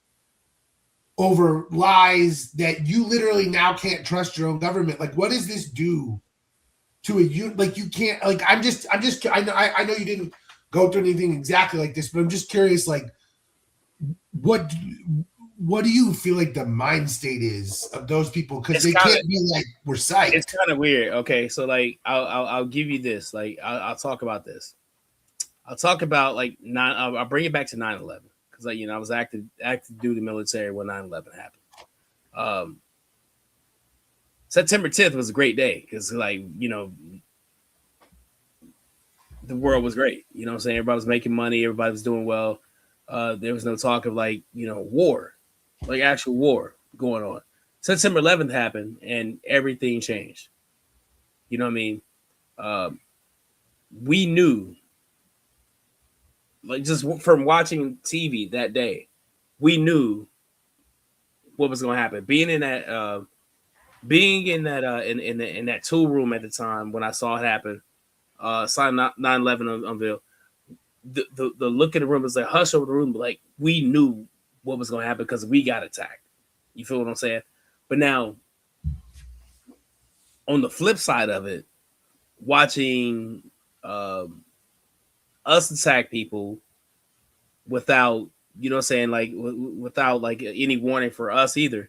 over lies that you literally now can't trust your own government. Like, what does this do to like, you can't, like, I know you didn't go through anything exactly like this, but I'm just curious, like, what do you feel like the mind state is of those people? Because they can't be like, we're psyched. It's kind of weird. Okay, so like, I'll give you this. Like, I'll talk about this. I'll talk about like I'll bring it back to 9/11, because, like, you know, I was active duty military when 9/11 happened. September 10th was a great day because, like, you know, the world was great. You know what I'm saying? Everybody was making money. Everybody was doing well. There was no talk of, like, you know, war, like actual war going on. September 11th happened and everything changed. You know what I mean? We knew, like, just from watching TV that day, we knew what was going to happen. Being in that in that tool room at the time when I saw it happen, saw 9/11 unveil. The look in the room was like hush over the room, but like we knew what was going to happen because we got attacked. You feel what I'm saying? But now, on the flip side of it, watching us attack people without, you know what I'm saying, like without like any warning for us either.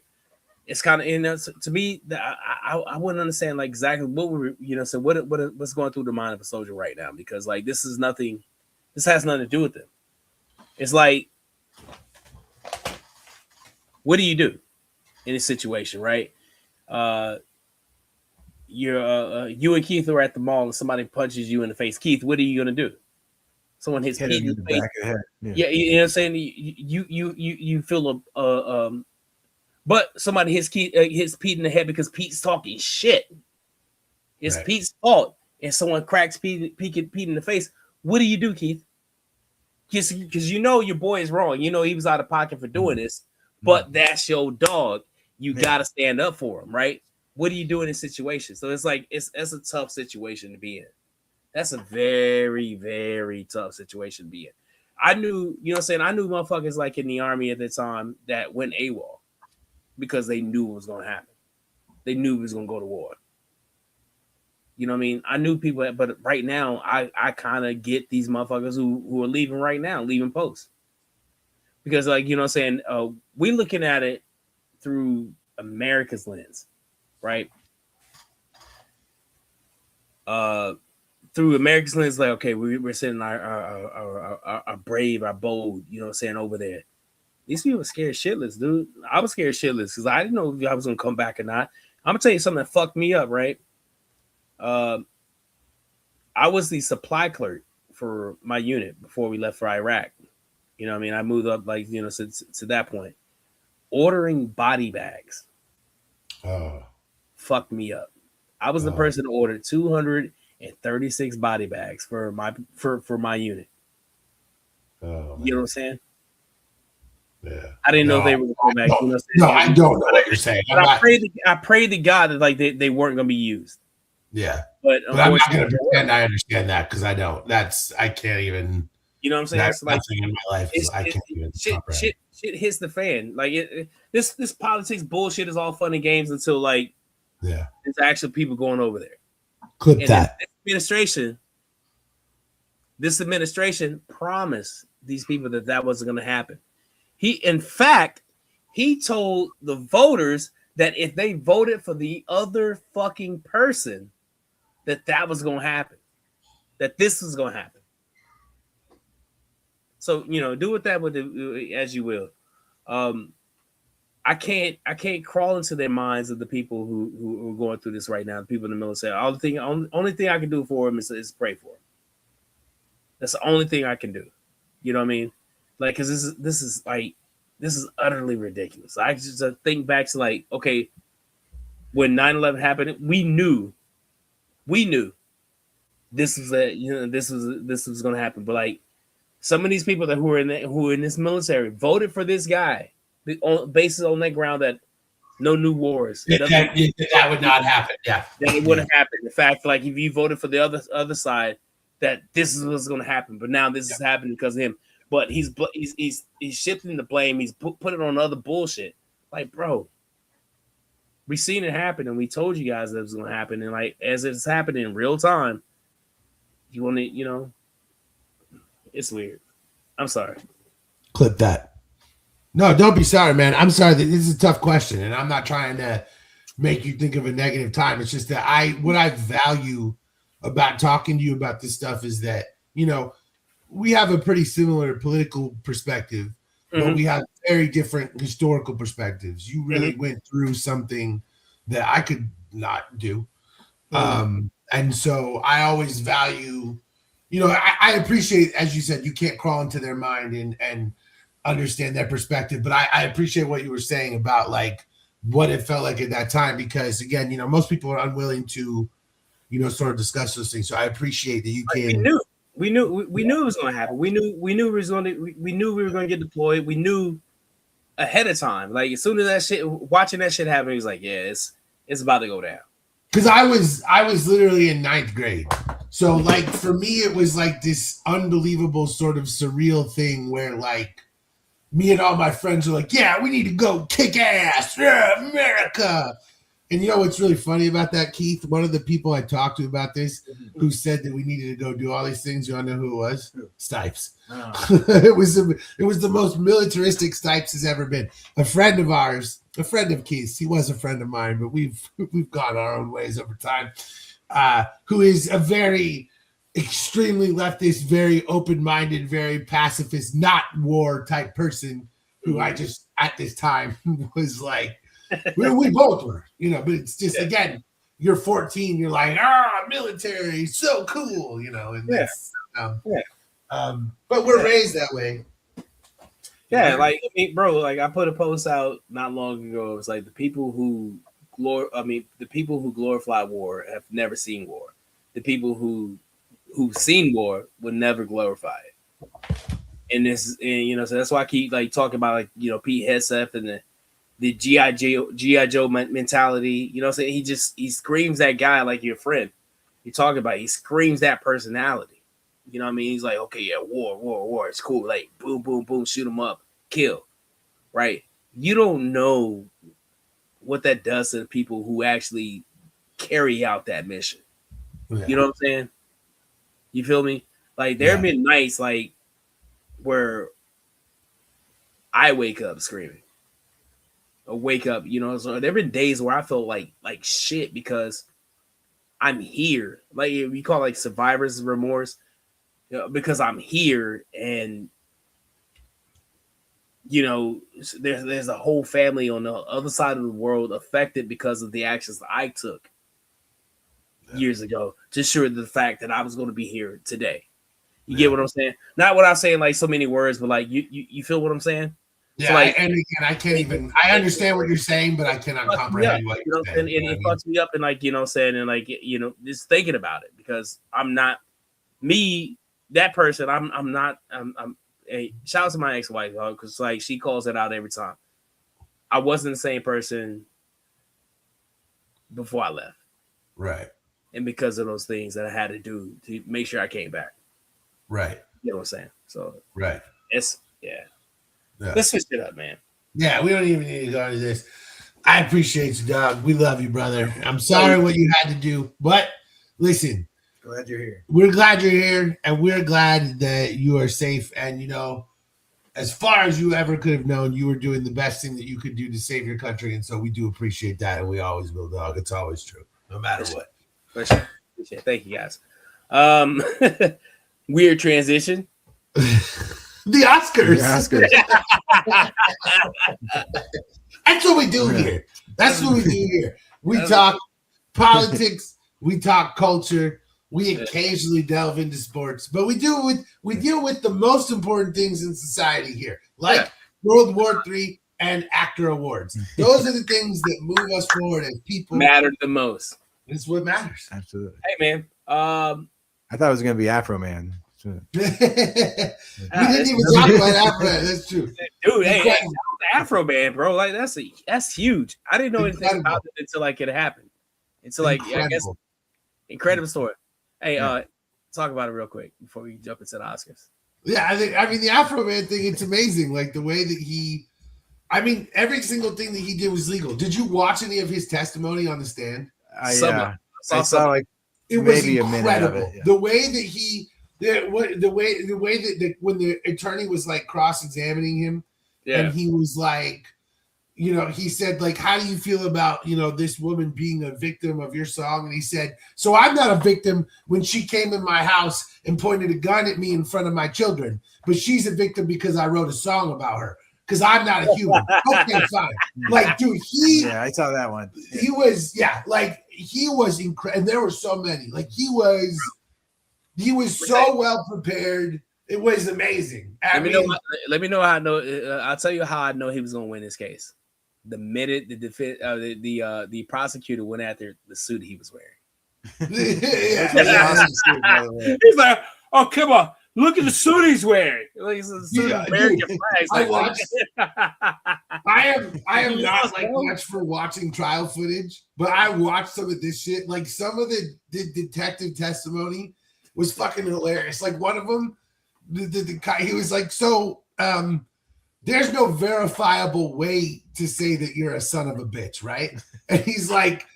It's kind of, you know, to me, I wouldn't understand like exactly what we're, you know, so what's going through the mind of a soldier right now, because like this has nothing to do with them. It's like, what do you do in this situation, right? You and Keith are at the mall and somebody punches you in the face. Keith, what are you gonna do? Someone hits Pete in the face. Back of the head. Yeah, you know what I'm saying. You feel but somebody hits Pete in the head because Pete's talking shit. It's right. Pete's fault, and someone cracks Pete in the face. What do you do, Keith? Because you know your boy is wrong. You know he was out of pocket for doing this, but that's your dog. You gotta stand up for him, right? What do you do in this situation? So it's like it's a tough situation to be in. That's a very, very tough situation to be in. I knew, you know what I'm saying? I knew motherfuckers like in the army at the time that went AWOL because they knew what was going to happen. They knew we was going to go to war. You know what I mean? I knew people, but right now, I kind of get these motherfuckers who are leaving right now, leaving posts. Because, like, you know what I'm saying? We looking at it through America's lens, right? Through America's lens, like, okay, we're sending our brave, our bold, you know what I'm saying, over there. These people are scared shitless, dude. I was scared shitless because I didn't know if I was going to come back or not. I'm going to tell you something that fucked me up, right? I was the supply clerk for my unit before we left for Iraq. You know what I mean? I moved up, like, you know, to that point. Ordering body bags fucked me up. I was the person who ordered 236 body bags for my unit. You know what I'm saying? Yeah. I didn't know they were going to come back. You know no, I don't know what you're saying. I prayed to God that like they weren't going to be used. Yeah, but I'm not going to pretend I understand that because I don't. I can't even. You know what I'm saying? That's like nothing in my life. I can't even. Shit hits the fan. Like this politics bullshit is all fun and games until like there's actual people going over there. Clip and that. This administration promised these people that wasn't going to happen. In fact, he told the voters that if they voted for the other fucking person, that was going to happen, that this was going to happen. So, you know, do with that as you will. I can't crawl into their minds of the people who are going through this right now. The people in the military. Only thing I can do for them is pray for them. That's the only thing I can do. You know what I mean? Like, because this is utterly ridiculous. I just think back to like, okay, when 9/11 happened, we knew this was this was going to happen. But like, some of these people who are in this military voted for this guy, based on that ground that no new wars. That would not happen. Yeah, that it wouldn't happen. In fact, like if you voted for the other side, that this is what's going to happen. But now this is happening because of him. But he's shifting the blame. He's put it on other bullshit. Like, bro, we seen it happen, and we told you guys that it was going to happen. And like, as it's happening in real time, you want to, you know, it's weird. I'm sorry. Clip that. No, don't be sorry, man. I'm sorry. This is a tough question, and I'm not trying to make you think of a negative time. It's just that what I value about talking to you about this stuff is that, you know, we have a pretty similar political perspective, but we have very different historical perspectives. You really went through something that I could not do. And so I always value, I appreciate, as you said, you can't crawl into their mind and understand their perspective, but I appreciate what you were saying about like what it felt like at that time, because again, most people are unwilling to, sort of discuss those things. So I appreciate that you can. We knew it was going to happen. We knew we were going to get deployed. We knew ahead of time. Like as soon as watching that shit happen, he was like, yeah, it's about to go down. Because I was literally in 9th grade. So like for me, it was like this unbelievable sort of surreal thing where like me and all my friends were like, yeah, we need to go kick ass. Yeah, America. And you know what's really funny about that, Keith? One of the people I talked to about this who said that we needed to go do all these things, you want to know who it was? Stipes. Oh. It was the most militaristic Stipes has ever been. A friend of ours, a friend of Keith's, he was a friend of mine, but we've gone our own ways over time, who is a very extremely leftist, very open-minded, very pacifist, not war type person who I just at this time was like, we both were, but it's just, again, you're 14, you're like, military, so cool, and this. But we're raised that way. Yeah, like, bro, like I put a post out not long ago. It was like the people who glorify war have never seen war. The people who've seen war would never glorify it. And this, so that's why I keep like talking about like Pete Hegseth and the G.I. Joe mentality. You know what I'm saying? He screams that guy like your friend. You talk about it, he screams that personality. You know what I mean? He's like, okay, yeah, war. It's cool. Like, boom, boom, boom, shoot him up, kill. Right? You don't know what that does to the people who actually carry out that mission. Yeah. You know what I'm saying? You feel me? Like, there have been nights, like, where I wake up screaming. Or wake up, so there have been days where I felt like shit because I'm here. Like, we call it, like, survivor's remorse. Because I'm here and there's a whole family on the other side of the world affected because of the actions that I took years ago to ensure the fact that I was going to be here today. You get what I'm saying? Not what I'm saying like so many words, but like you feel what I'm saying? Yeah, so like, and again, I can't even. I understand what you're saying, but I cannot comprehend what you're saying. And it fucks me up, and like saying, and like just thinking about it because I'm not me. That person, I'm not. Hey, shout out to my ex-wife because like she calls it out every time. I wasn't the same person before I left, right? And because of those things that I had to do to make sure I came back, right? You know what I'm saying? So right, it's Let's switch it up, man. Yeah, we don't even need to go into this. I appreciate you, dog. We love you, brother. I'm sorry what you had to do, but listen. Glad you're here. We're glad you're here, and we're glad that you are safe. And, as far as you ever could have known, you were doing the best thing that you could do to save your country. And so we do appreciate that, and we always will, dog. It's always true, no matter what. For sure. Thank you, guys. Weird transition. The Oscars. That's what we do here. That's what we do here. We talk politics. We talk culture. We occasionally delve into sports, but we deal with the most important things in society here, like World War III and actor awards. Those are the things that move us forward as people. Matter the most. It's what matters. Absolutely. Hey, man. I thought it was going to be Afro Man. We didn't even talk about Afro Man. That's true, dude. Hey, Afro Man, bro. Like that's huge. I didn't know anything about it until like it happened. Until like I guess incredible story. Hey, talk about it real quick before we jump into the Oscars. Yeah, I mean the Afro Man thing, it's amazing. Like the way that every single thing that he did was legal. Did you watch any of his testimony on the stand? I saw like it was incredible. Of it, the way that the way that when the attorney was like cross-examining him, and he was like, he said, like, how do you feel about, this woman being a victim of your song? And he said, so I'm not a victim when she came in my house and pointed a gun at me in front of my children, but she's a victim because I wrote a song about her. because I'm not a human. Okay, fine. Like, dude, Yeah, I saw that one. he was incredible, and there were so many. Like, he was so well prepared. It was amazing. Let me know how I know. I'll tell you how I know he was going to win this case. The minute the prosecutor went after the suit he was wearing. Yeah. He's like, "Oh, come on, look at the suit he's wearing. Like, it's a suit of American flags." I Like, watched. I am not like much for watching trial footage, but I watched some of this shit. Like, some of the detective testimony was fucking hilarious. Like, one of them, the guy, he was like, "So, there's no verifiable way to say that you're a son of a bitch, right?" And he's like,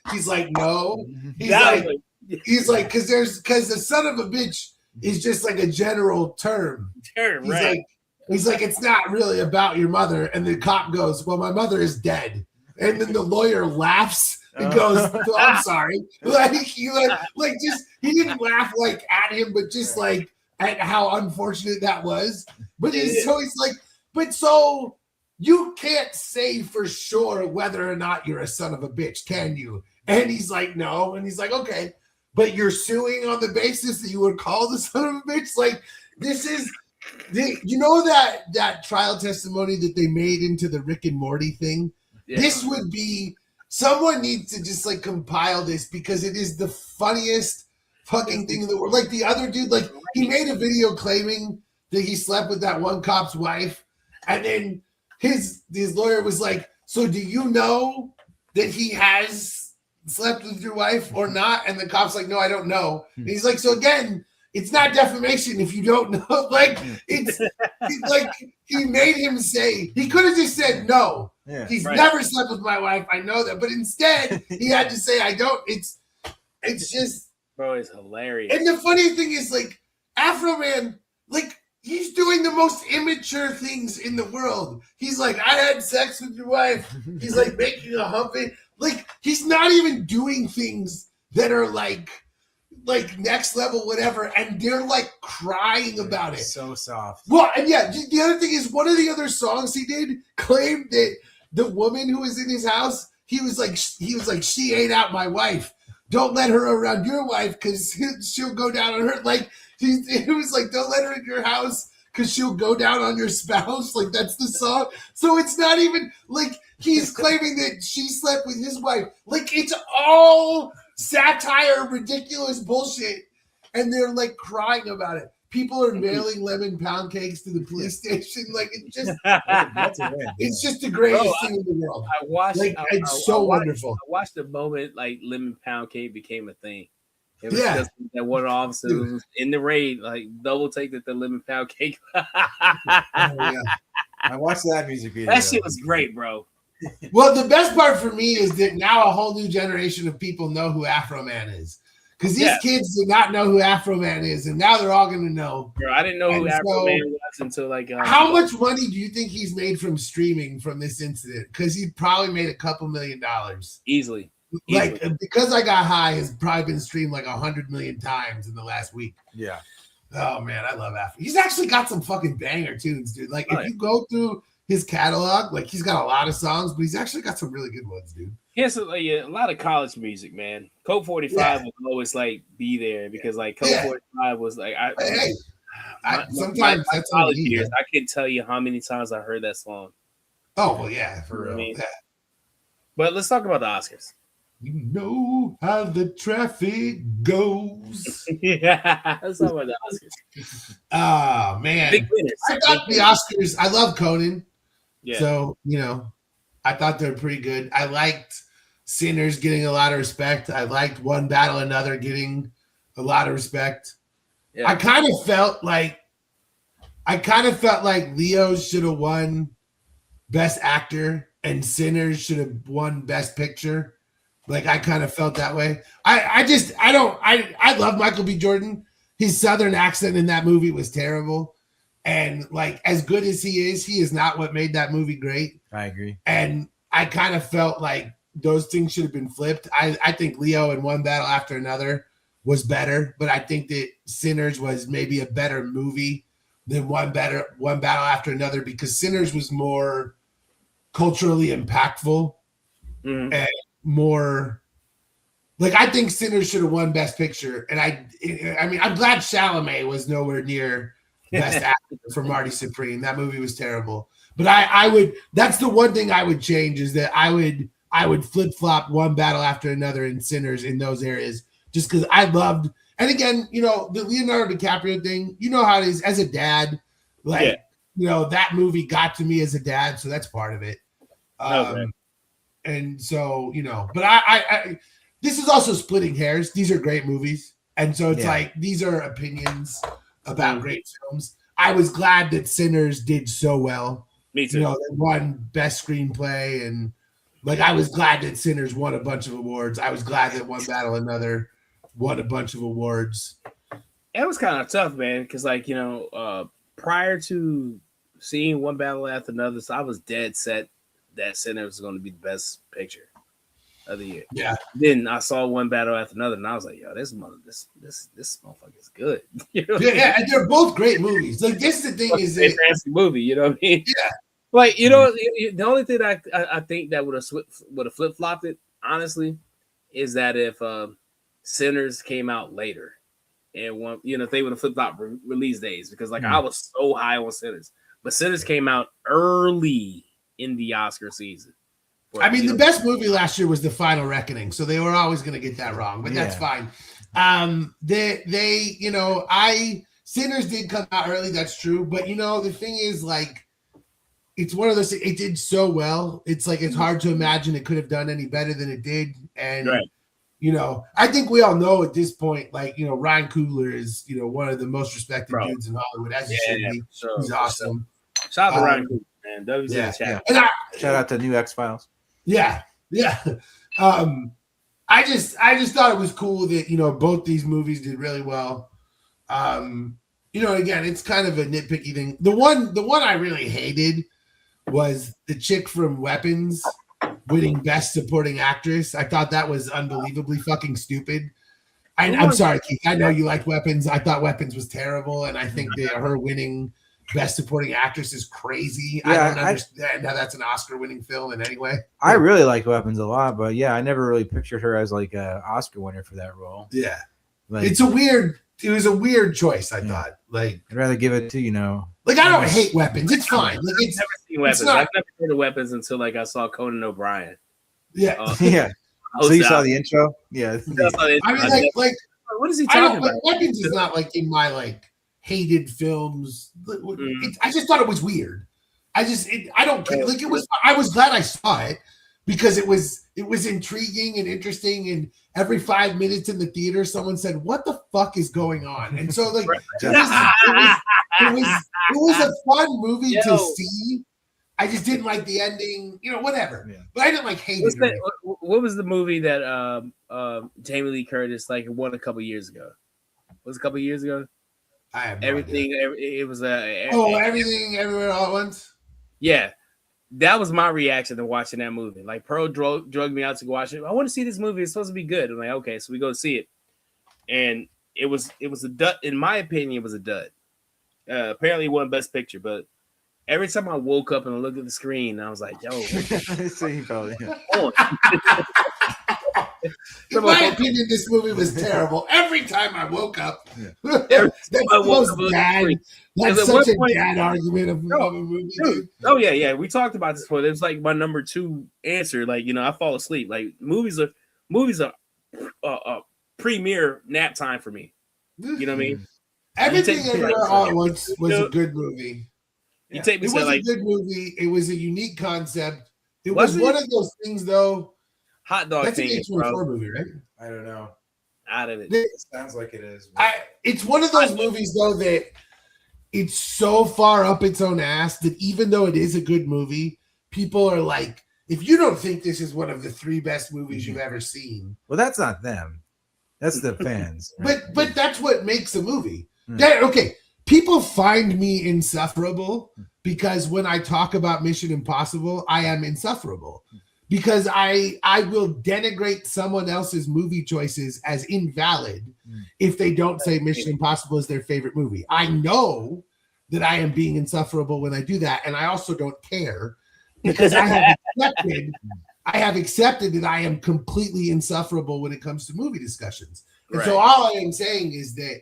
"No." He's like, because the son of a bitch is just like a general term. Right. He's like, it's not really about your mother. And the cop goes, "Well, my mother is dead." And then the lawyer laughs and goes, "I'm sorry." He didn't laugh like at him, but just like at how unfortunate that was. But he's like, "But so you can't say for sure whether or not you're a son of a bitch, can you?" And he's like, "No." And he's like, "Okay, but you're suing on the basis that you were called a son of a bitch?" Like, this is, you know, that trial testimony that they made into the Rick and Morty thing? Yeah. This would be, someone needs to just like compile this, because it is the funniest fucking thing in the world. Like, the other dude, like, he made a video claiming that he slept with that one cop's wife, and then his lawyer was like, "So do you know that he has slept with your wife or not?" And the cop's like, "No, I don't know." And he's like, "So again, it's not defamation if you don't know." Like, it's like, he made him say, he could have just said, "No, he's never slept with my wife. I know that." But instead, he had to say, "I don't." It's just, bro, it's hilarious. And the funny thing is, like, Afro Man, like, he's doing the most immature things in the world. He's like, "I had sex with your wife." He's like making a humping. Like, he's not even doing things that are like next level, whatever. And they're like crying about it. So soft. Well, and yeah, the other thing is, one of the other songs he did claimed that the woman who was in his house, he was like, "She ate out my wife. Don't let her around your wife because she'll go down on her." Like, it was like, "Don't let her in your house because she'll go down on your spouse." Like, that's the song. So it's not even like he's claiming that she slept with his wife. Like, it's all satire, ridiculous bullshit. And they're like crying about it. People are mailing lemon pound cakes to the police station. Like, it's just, it's just the greatest thing in the world. I watched, like, it's so wonderful. I watched the moment like lemon pound cake became a thing. It was just that one officer was in the raid, like, double take the lemon pound cake. I watched that music video. That shit was great, bro. Well, the best part for me is that now a whole new generation of people know who Afro Man is. Because these kids did not know who Afro Man is, and now they're all going to know. Bro, I didn't know who Afro Man was until like. How much money do you think he's made from streaming from this incident? Because he probably made a couple $1 million. Easily. Like, Because I Got High has probably been streamed like 100 million times in the last week. Yeah. Oh man, I love Afro. He's actually got some fucking banger tunes, dude. Like, if you go through his catalog, like, he's got a lot of songs, but he's actually got some really good ones, dude. He has a lot of college music, man. Code 45 will always like be there because like Code 45 was like sometimes that's college years. I can't tell you how many times I heard that song. Oh well, yeah, for real. I mean, but let's talk about the Oscars. You know how the traffic goes. Let's talk about the Oscars. Oh man, big winners. I thought the Oscars. I love Conan. Yeah. So, I thought they're pretty good. I liked Sinners getting a lot of respect. I liked One Battle Another getting a lot of respect. Yeah. I kind of felt like Leo should have won Best Actor and Sinners should have won Best Picture. Like, I kind of felt that way. I love Michael B. Jordan. His Southern accent in that movie was terrible. And like, as good as he is not what made that movie great. I agree. And I kind of felt like those things should have been flipped. I think Leo in One Battle After Another was better, but I think that Sinners was maybe a better movie than One Battle After Another because Sinners was more culturally impactful Mhm. and more like I think Sinners should have won Best Picture, and I mean I'm glad Chalamet was nowhere near Best Actor for Marty Supreme. That movie was terrible, but I would that's the one thing I would change is that I would flip flop One Battle After Another and Sinners in those areas just because I loved. And again, you know the Leonardo DiCaprio thing. You know how it is as a dad, like Yeah. you know that movie got to me as a dad, so that's part of it. Okay. And so you know, but I this is also splitting hairs. These are great movies, and so it's Yeah. like these are opinions about great films. I was glad that Sinners did so well. Me too. You know, they won Best Screenplay, and like I was glad that Sinners won a bunch of awards. I was glad that One Battle Another won a bunch of awards. It was kind of tough, man, because like prior to seeing One Battle After Another, so I was dead set that Sinners was going to be the best picture of the year. Yeah, Then I saw One Battle After Another, and I was like, "Yo, this motherfucker is good." You know what I mean? yeah, and they're both great movies. Like this, is the thing is that fantastic movie. You know what I mean? Yeah. Like the only thing that I think that would have flip flopped it, honestly, is that if Sinners came out later, and one, if they would have flipped flop release days, because like I was so high on Sinners, but Sinners came out early in the Oscar season. I mean, the best movie last year was The Final Reckoning, so they were always going to get that wrong, but that's fine. Sinners did come out early, that's true, but the thing is, like, it's one of those. It did so well. It's like it's hard to imagine it could have done any better than it did, and I think we all know at this point, like Ryan Coogler is one of the most respected dudes in Hollywood, as he should be. Sure, He's awesome. Shout out to Ryan Coogler, man. W's in the chat. And shout out to New X-Files. Yeah. I just thought it was cool that both these movies did really well. Again, it's kind of a nitpicky thing. The one I really hated was the chick from Weapons winning Best Supporting Actress. I thought that was unbelievably fucking stupid. I'm sorry, Keith. I know you liked Weapons. I thought Weapons was terrible, and I think that her winning Best Supporting Actress is crazy. I don't understand how that's an Oscar-winning film in any way. I really liked Weapons a lot, but I never really pictured her as like an Oscar winner for that role. Yeah, like, it was a weird choice. I thought, like, I'd rather give it to like I don't hate Weapons. It's fine. Like, I've never seen Weapons. I've never heard of Weapons until like I saw Conan O'Brien. Yeah, yeah. So you saw the intro? Yeah. I mean, like, what is he talking about? Weapons is not like in my like hated films. I just thought it was weird. I don't care. Like it was. I was glad I saw it because it was intriguing and interesting. And every 5 minutes in the theater, someone said, "What the fuck is going on?" And so like it was a fun movie to see. I just didn't like the ending, whatever. Yeah. But I didn't like hate it. What was the movie that Jamie Lee Curtis like won a couple years ago? Was it a couple years ago? I have everything. It was Everything Everywhere All at Once. Yeah, that was my reaction to watching that movie. Like Pearl drug me out to go watch it. I want to see this movie. It's supposed to be good. I'm like, okay, so we go see it, and it was a dud. In my opinion, it was a dud. Apparently, it won Best Picture, but every time I woke up and I looked at the screen, I was like, "Yo." In my opinion, this movie was terrible. Every time I woke up, that's such a bad argument of a movie. Dude. Oh yeah. We talked about this before. It was like my number 2 answer. Like I fall asleep. Like movies are premier nap time for me. You know what I mean? Everything Everywhere All at Once was a good movie. You take me it to was like a good movie. It was a unique concept. It was one of those things, though. Hot dog. That's thing, an A24 movie, right? I don't know. Out of it. It sounds like it is. It's one of those movies, though, that it's so far up its own ass that even though it is a good movie, people are like, if you don't think this is one of the 3 best movies you've ever seen. Well, that's not them. That's the fans. Right? But that's what makes a movie. Okay, people find me insufferable because when I talk about Mission Impossible, I am insufferable. Because I will denigrate someone else's movie choices as invalid if they don't say Mission Impossible is their favorite movie. I know that I am being insufferable when I do that, and I also don't care because I have accepted that I am completely insufferable when it comes to movie discussions. And so all I am saying is that,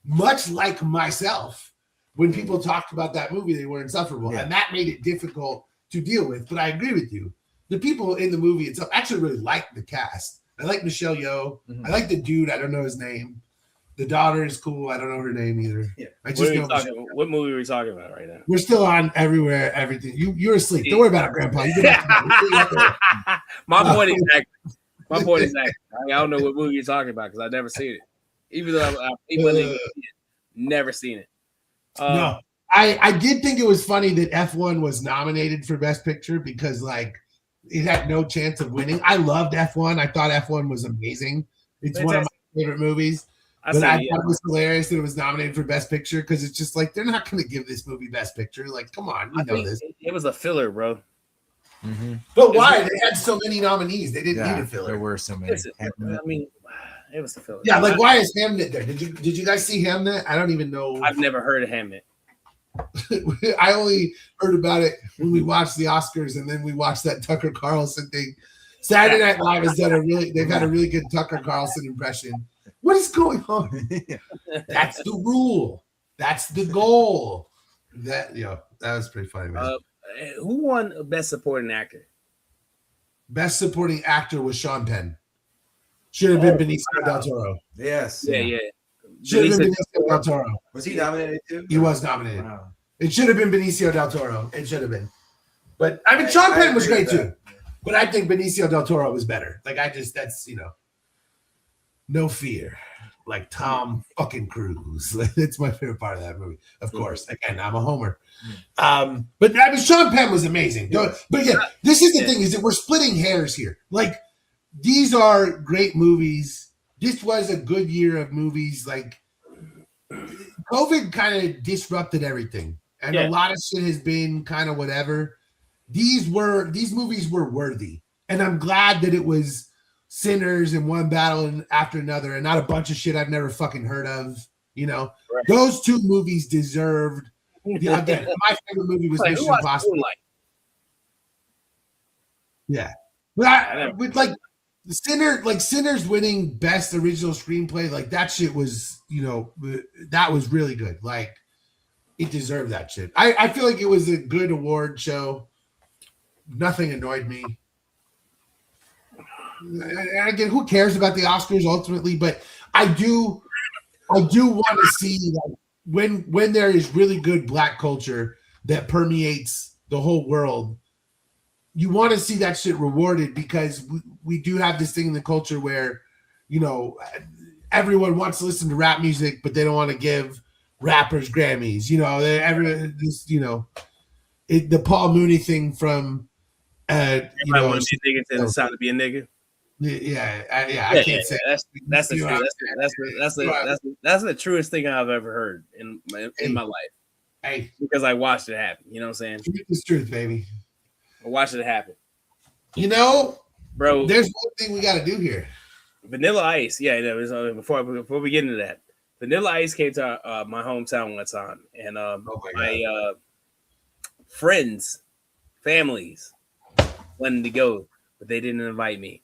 much like myself, when people talked about that movie, they were insufferable, and that made it difficult to deal with. But I agree with you. The people in the movie itself actually really like the cast. I like Michelle Yeoh. I like the dude. I don't know his name. The daughter is cool. I don't know her name either. Yeah. I just know what movie are we talking about right now? We're still on everywhere, everything. You're asleep. Don't worry about it, Grandpa. You get back to My point exactly. My point exactly. I don't know what movie you're talking about because I've never seen it. Even though I've never seen it. No, I did think it was funny that F1 was nominated for Best Picture because like it had no chance of winning. I loved F1. I thought F1 was amazing. It's one of my favorite movies. I thought it was hilarious that it was nominated for Best Picture because it's just like they're not going to give this movie Best Picture. Like, come on, you know this. It was a filler, bro. Mm-hmm. But why? They had so many nominees. They didn't need a filler. There were so many. I mean, it was a filler. Yeah, like why is Hamnet there? Did you guys see Hamnet? I don't even know. I've never heard of Hamnet. I only heard about it when we watched the Oscars and then we watched that Tucker Carlson thing. Saturday Night Live has done they've had a really good Tucker Carlson impression. What is going on? That's the rule. That's the goal. That was pretty funny, man. Who won Best Supporting Actor? Best Supporting Actor was Sean Penn. Should have been Benicio del Toro. Yes. Yeah. Should have been Benicio del Toro. Was he nominated too? He was nominated. Wow. It should have been Benicio del Toro. It should have been. But I mean, Sean Penn was great too. But I think Benicio del Toro was better. Like that's no fear. Like Tom fucking Cruise. That's my favorite part of that movie. Of course. Again, I'm a homer. But I mean, Sean Penn was amazing. But yeah, this is the thing is that we're splitting hairs here. Like these are great movies. This was a good year of movies. Like COVID kind of disrupted everything. And a lot of shit has been kind of whatever. These movies were worthy. And I'm glad that it was Sinners and One Battle After Another and not a bunch of shit I've never fucking heard of. Those two movies deserved. Again, my favorite movie was Mission Impossible. Yeah. But with like Sinners winning best original screenplay, like that shit was, that was really good. Like it deserved that shit. I feel like it was a good award show. Nothing annoyed me. And again, who cares about the Oscars ultimately? But I do want to see like, when there is really good Black culture that permeates the whole world. You want to see that shit rewarded because we do have this thing in the culture where, everyone wants to listen to rap music, but they don't want to give rappers Grammys. The Paul Mooney thing from, want to be a nigga to decide to be a nigga. I can't say that's the truth. That's the truest thing I've ever heard in my life. Hey, because I watched it happen. You know what I'm saying? Truth is truth, baby. I watched it happen. Bro, there's one thing we got to do here. Vanilla Ice, before we get into that, Vanilla Ice came to my hometown one time, and my friends, families wanted to go, but they didn't invite me.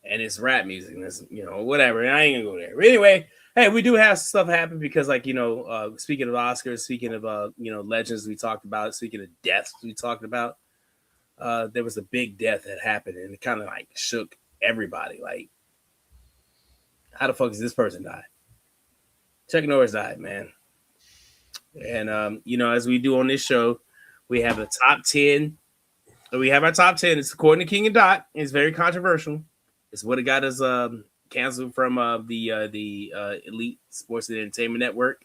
And it's rap music, and it's whatever. And I ain't gonna go there. But anyway, hey, we do have stuff happen because, speaking of Oscars, speaking of legends we talked about, speaking of deaths we talked about, there was a big death that happened, and it kind of like shook everybody. Like, how the fuck does this person die? Chuck Norris died, man. And as we do on this show, we have the top 10. We have our top 10. It's according to King and Dot. It's very controversial. It's what it got us canceled from the Elite Sports and Entertainment Network.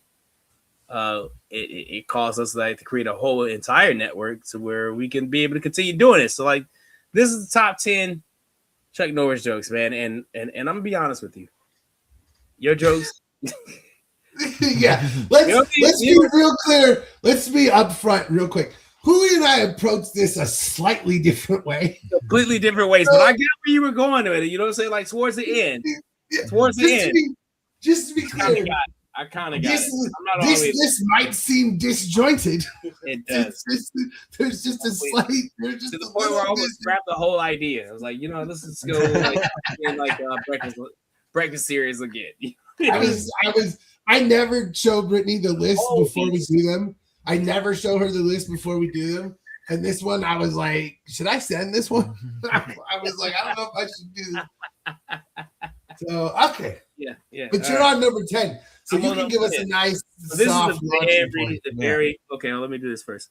It caused us to create a whole entire network to where we can be able to continue doing it. So this is the top 10 Chuck Norris jokes, man. And I'm gonna be honest with you. Your jokes. Yeah. Let's be real clear. Let's be upfront real quick. Hui and I approached this a slightly different way. Completely different ways. But I get where you were going with it. You know what I'm saying? Like towards the end. Just to be clear. I kind of got This it. is I'm not all the way. this might seem disjointed. It does. There's just a slight. There's just To the a point where I little almost bit. scrapped the whole idea. I was like, let's just go like breakfast series again. I never show Brittany the list Oh, before we do them. I never show her the list before we do them. And this one, I was like, should I send this one? I was like, I don't know if I should do this. So, okay. Yeah. But you're on number 10. So I'm you on can number give us 10. a nice, So this soft is the launching point. very okay. Well, let me do this first.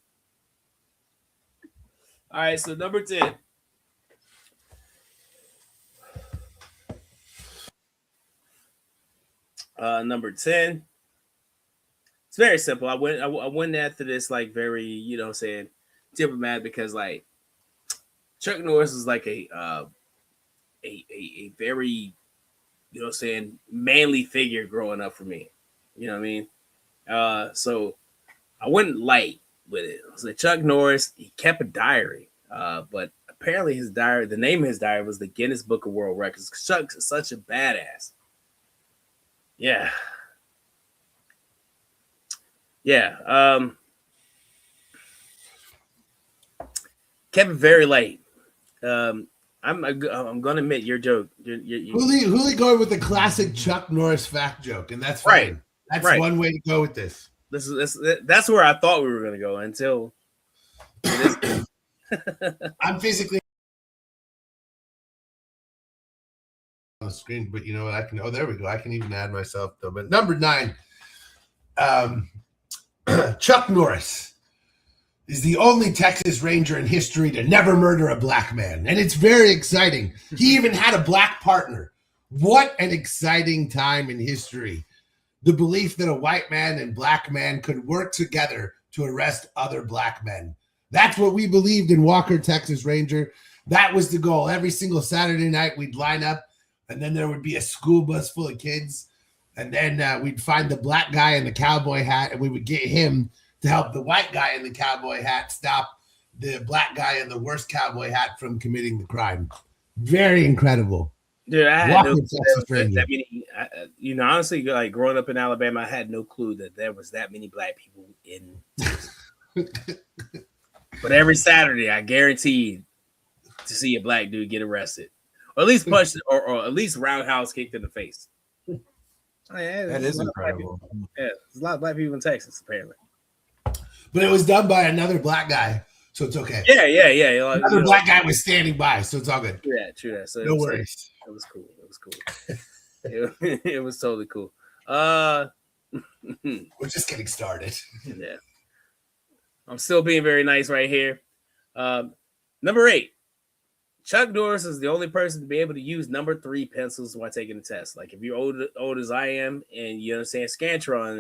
All right, so number 10. Number 10. It's very simple. I went after this like very, saying diplomat because like Chuck Norris is like a very, saying manly figure growing up for me. You know what I mean? So I went light with it. I was like Chuck Norris. He kept a diary, but apparently the name of his diary was the Guinness Book of World Records. Chuck's such a badass. Yeah. Kept it very light. I'm gonna admit your joke. Huli going with the classic Chuck Norris fact joke, and that's fine. Right. That's Right. one way to go with this. That's where I thought we were gonna go until this. I'm physically on the screen, but you know what? I can. Oh, there we go. I can even add myself though. But number 9, Chuck Norris is the only Texas Ranger in history to never murder a black man, and it's very exciting. He even had a black partner. What an exciting time in history! The belief that a white man and black man could work together to arrest other black men. That's what we believed in Walker, Texas Ranger. That was the goal. Every single Saturday night, we'd line up, and then there would be a school bus full of kids. And then we'd find the black guy in the cowboy hat, and we would get him to help the white guy in the cowboy hat stop the black guy in the worst cowboy hat from committing the crime. Very incredible. Dude, I had Walker, no Texas Ranger. that many. Honestly, like growing up in Alabama, I had no clue that there was that many black people in. But every Saturday, I guaranteed to see a black dude get arrested, or at least punched, or at least roundhouse kicked in the face. Oh, yeah, That is incredible. Yeah, there's a lot of black people in Texas, apparently. But it was done by another black guy, so it's okay. Yeah. Like, Another black guy was standing by, so it's all good. True that. So No worries. It was cool. It was totally cool. We're just getting started. Yeah. I'm still being very nice right here. Number 8. Chuck Norris is the only person to be able to use number 3 pencils while taking the test. Like if you're old as I am and you understand Scantron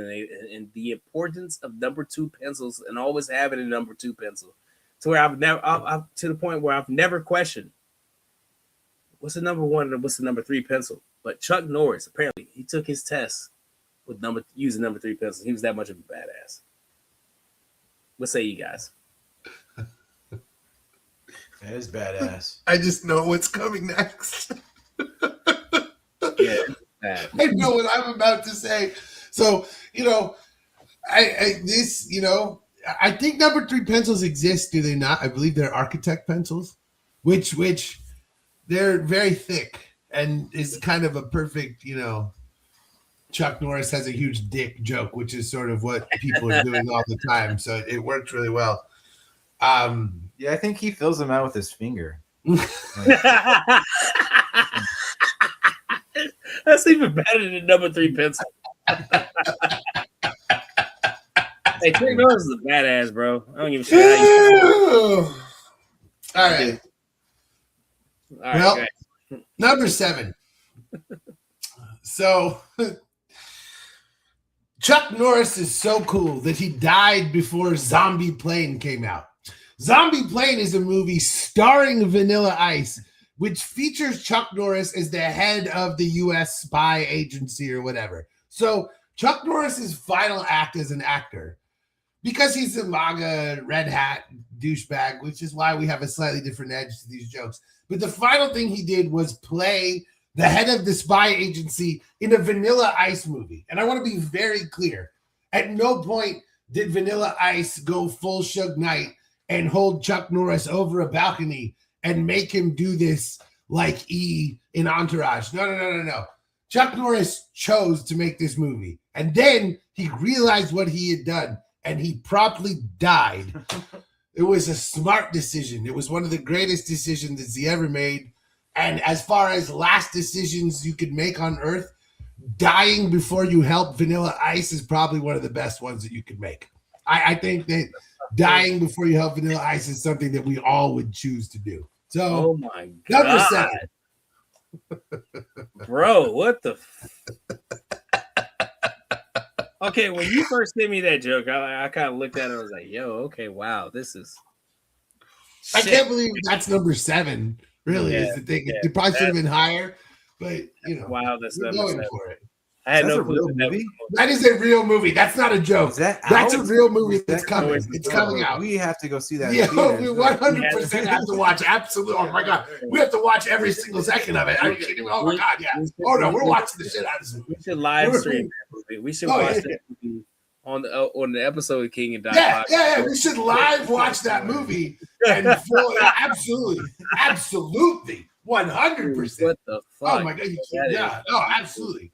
and the importance of number 2 pencils and always having a number 2 pencil, to where I've to the point where I've never questioned what's the number 1 and what's the number 3 pencil. But Chuck Norris, apparently, he took his test with using number 3 pencils. He was that much of a badass. What say you guys? That is badass. I just know what's coming next. Yeah, I know what I'm about to say. So, I think number 3 pencils exist, do they not? I believe they're architect pencils, which they're very thick and is kind of a perfect, Chuck Norris has a huge dick joke, which is sort of what people are doing all the time. So it worked really well. Yeah, I think he fills them out with his finger. That's even better than number 3 pencil. Hey, Chuck Norris is a badass, bro. I don't give a shit. All right. Well, number 7. So Chuck Norris is so cool that he died before Zombie Plane came out. Zombie Plane is a movie starring Vanilla Ice, which features Chuck Norris as the head of the U.S. spy agency or whatever. So Chuck Norris's final act as an actor, because he's a MAGA red hat douchebag, which is why we have a slightly different edge to these jokes. But the final thing he did was play the head of the spy agency in a Vanilla Ice movie. And I want to be very clear. At no point did Vanilla Ice go full Suge Knight and hold Chuck Norris over a balcony and make him do this like E in Entourage. No. Chuck Norris chose to make this movie. And then he realized what he had done and he promptly died. It was a smart decision. It was one of the greatest decisions that he ever made. And as far as last decisions you could make on Earth, dying before you help Vanilla Ice is probably one of the best ones that you could make. I think that dying before you help Vanilla Ice is something that we all would choose to do. So, oh my god, number 7. Bro, what the? Okay, when you first gave me that joke, I kind of looked at it. I was like, "Yo, okay, wow, this is." I can't believe that's number 7. Really, is the thing. It probably should have been higher, but wow, that's we're number going 7. for it. I had That's no a clue real that movie? That is a real movie. That's not a joke. Is that That's out? a real movie that's That coming. is- It's coming out. We have to go see that. in Yeah, theaters. we 100% have to watch. Absolutely. Oh my god, we have to watch every single second of it. Are you kidding me? Oh my god, yeah. Oh no, we're watching the shit out of this movie. We should live stream that movie. We should watch that movie on the episode of King and Dot. Yeah. We should live watch that movie and absolutely, 100%. What the fuck? Oh my god, absolutely.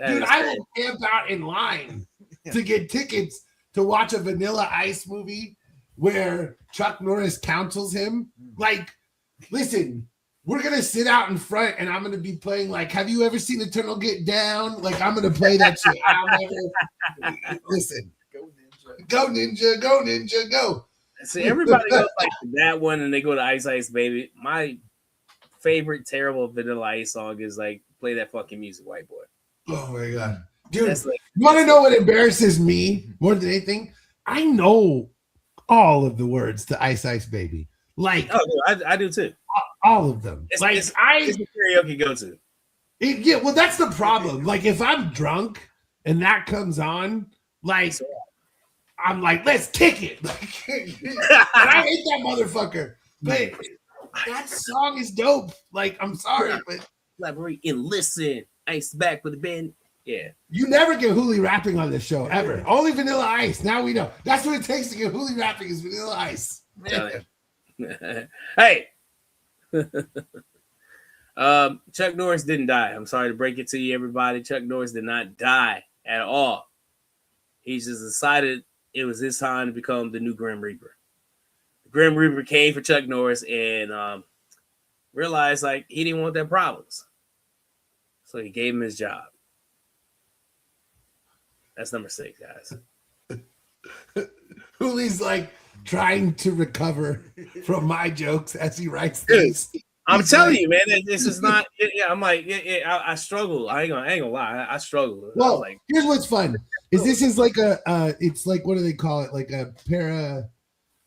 Dude, I will camp out in line to get tickets to watch a Vanilla Ice movie where Chuck Norris counsels him. Like, listen, we're gonna sit out in front and I'm gonna be playing like, have you ever seen Eternal Get Down? Like, I'm gonna play that shit. Listen, go ninja, go. See, everybody goes like that one, and they go to Ice Ice Baby. My favorite terrible Vanilla Ice song is like, play that fucking music, white boy. Oh my god, dude! That's like, You want to know what embarrasses me more than anything? I know all of the words to Ice Ice Baby, like I do too. all of them. It's Like a karaoke go to. Yeah, well, that's the problem. Like, if I'm drunk and that comes on, like, I'm like, let's kick it. Like, and I hate that motherfucker. But that song is dope. Like, I'm sorry, but Collaborate and listen. Ice back with the band. Yeah. you never get Hooli rapping on this show, ever. Only Vanilla Ice. Now we know. That's what it takes to get Hooli rapping is Vanilla Ice. Hey. Chuck Norris didn't die. I'm sorry to break it to you, everybody. Chuck Norris did not die at all. He just decided it was his time to become the new Grim Reaper. The Grim Reaper came for Chuck Norris and realized like he didn't want their problems. So he gave him his job. That's number 6, guys. Hooli's like trying to recover from my jokes as he writes these. I'm telling you, man, this is not. Yeah, I'm like, I struggle. I ain't gonna lie. I struggle. Well, like, here's what's fun: is this is like it's like, what do they call it? Like a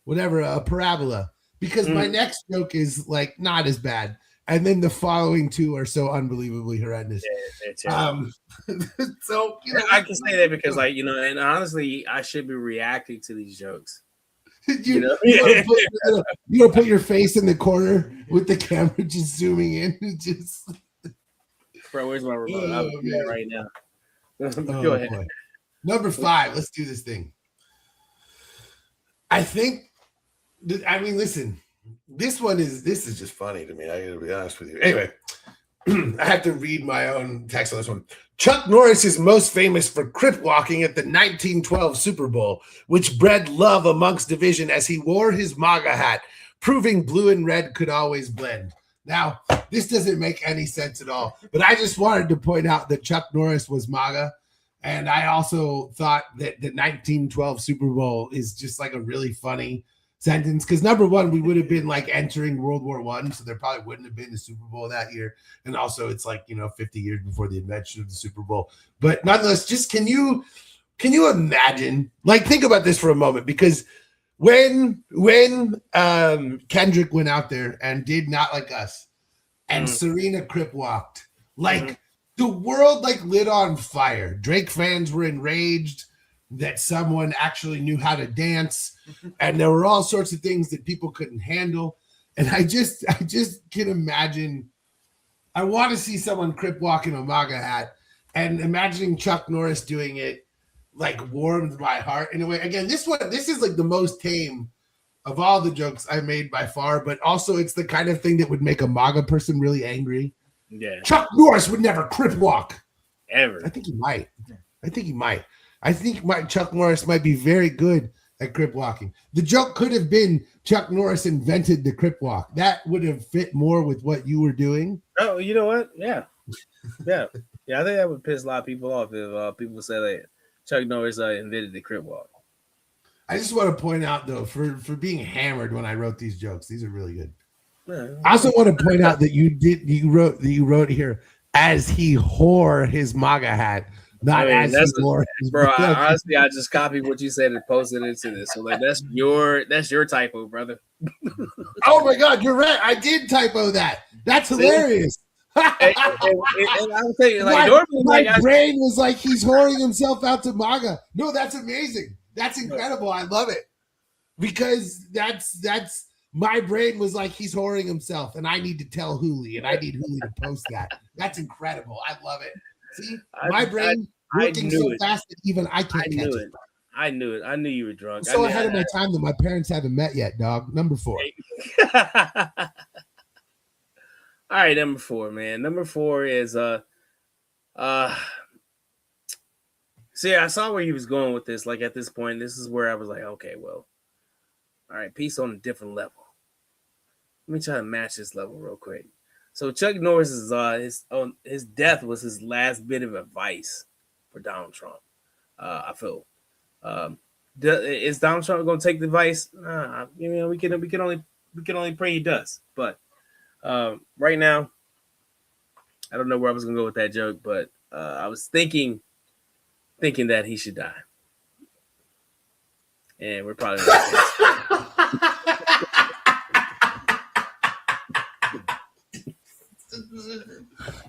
parabola. Because my next joke is like not as bad, and then the following 2 are so unbelievably horrendous. So I can say that because, like, and honestly, I should be reacting to these jokes. you gotta put your face in the corner with the camera just zooming in. Just Bro, where's my remote? I'll do that right now. Go ahead. Boy. Number 5. Let's do this thing. I think. I mean, listen. This is just funny to me. I gotta be honest with you. Anyway, I have to read my own text on this one. Chuck Norris is most famous for crip walking at the 1912 Super Bowl, which bred love amongst division as he wore his MAGA hat, proving blue and red could always blend. Now, this doesn't make any sense at all, but I just wanted to point out that Chuck Norris was MAGA, and I also thought that the 1912 Super Bowl is just like a really funny sentence, because number one, we would have been like entering World War I, so there probably wouldn't have been a Super Bowl that year, and also it's like 50 years before the invention of the Super Bowl. But nonetheless, just can you imagine? Like, think about this for a moment, because when Kendrick went out there and did Not Like Us, and Serena crip walked, like the world like lit on fire. Drake fans were enraged that someone actually knew how to dance, and there were all sorts of things that people couldn't handle. And I just can imagine I want to see someone crip walk in a MAGA hat, and imagining Chuck Norris doing it like warmed my heart in a way. Again, this is like the most tame of all the jokes I made by far, but also it's the kind of thing that would make a MAGA person really angry. Yeah. Chuck Norris would never crip walk. Ever. I think he might. I think Chuck Norris might be very good at crip walking. The joke could have been Chuck Norris invented the crip walk. That would have fit more with what you were doing. Oh, you know what? Yeah. I think that would piss a lot of people off if people say that Chuck Norris invented the crip walk. I just want to point out though, for being hammered when I wrote these jokes, these are really good. Yeah. I also want to point out that you wrote here as he wore his MAGA hat, not as he wore his bro. Honestly, I just copied what you said and posted it into this. So like that's your typo, brother. Oh my god, you're right. I did typo that. That's hilarious. and I'm saying, like, my brain was like he's whoring himself out to MAGA. No, that's amazing. That's incredible. I love it because that's my brain was like he's whoring himself, and I need to tell Hooli, and I need Hooli to post that. That's incredible. I love it. See, my brain working so fast that even I can't catch it. I knew it. I knew you were drunk. So ahead of my time that my parents haven't met yet, dog. Number 4. All right, number 4, man. Number 4 is see, I saw where he was going with this. Like at this point, this is where I was like, okay, well, all right, peace on a different level. Let me try to match this level real quick. So Chuck Norris is his death was his last bit of advice for Donald Trump. I feel. Is Donald Trump going to take the advice? We can only pray he does. But right now, I don't know where I was going to go with that joke, but I was thinking that he should die, and we're probably.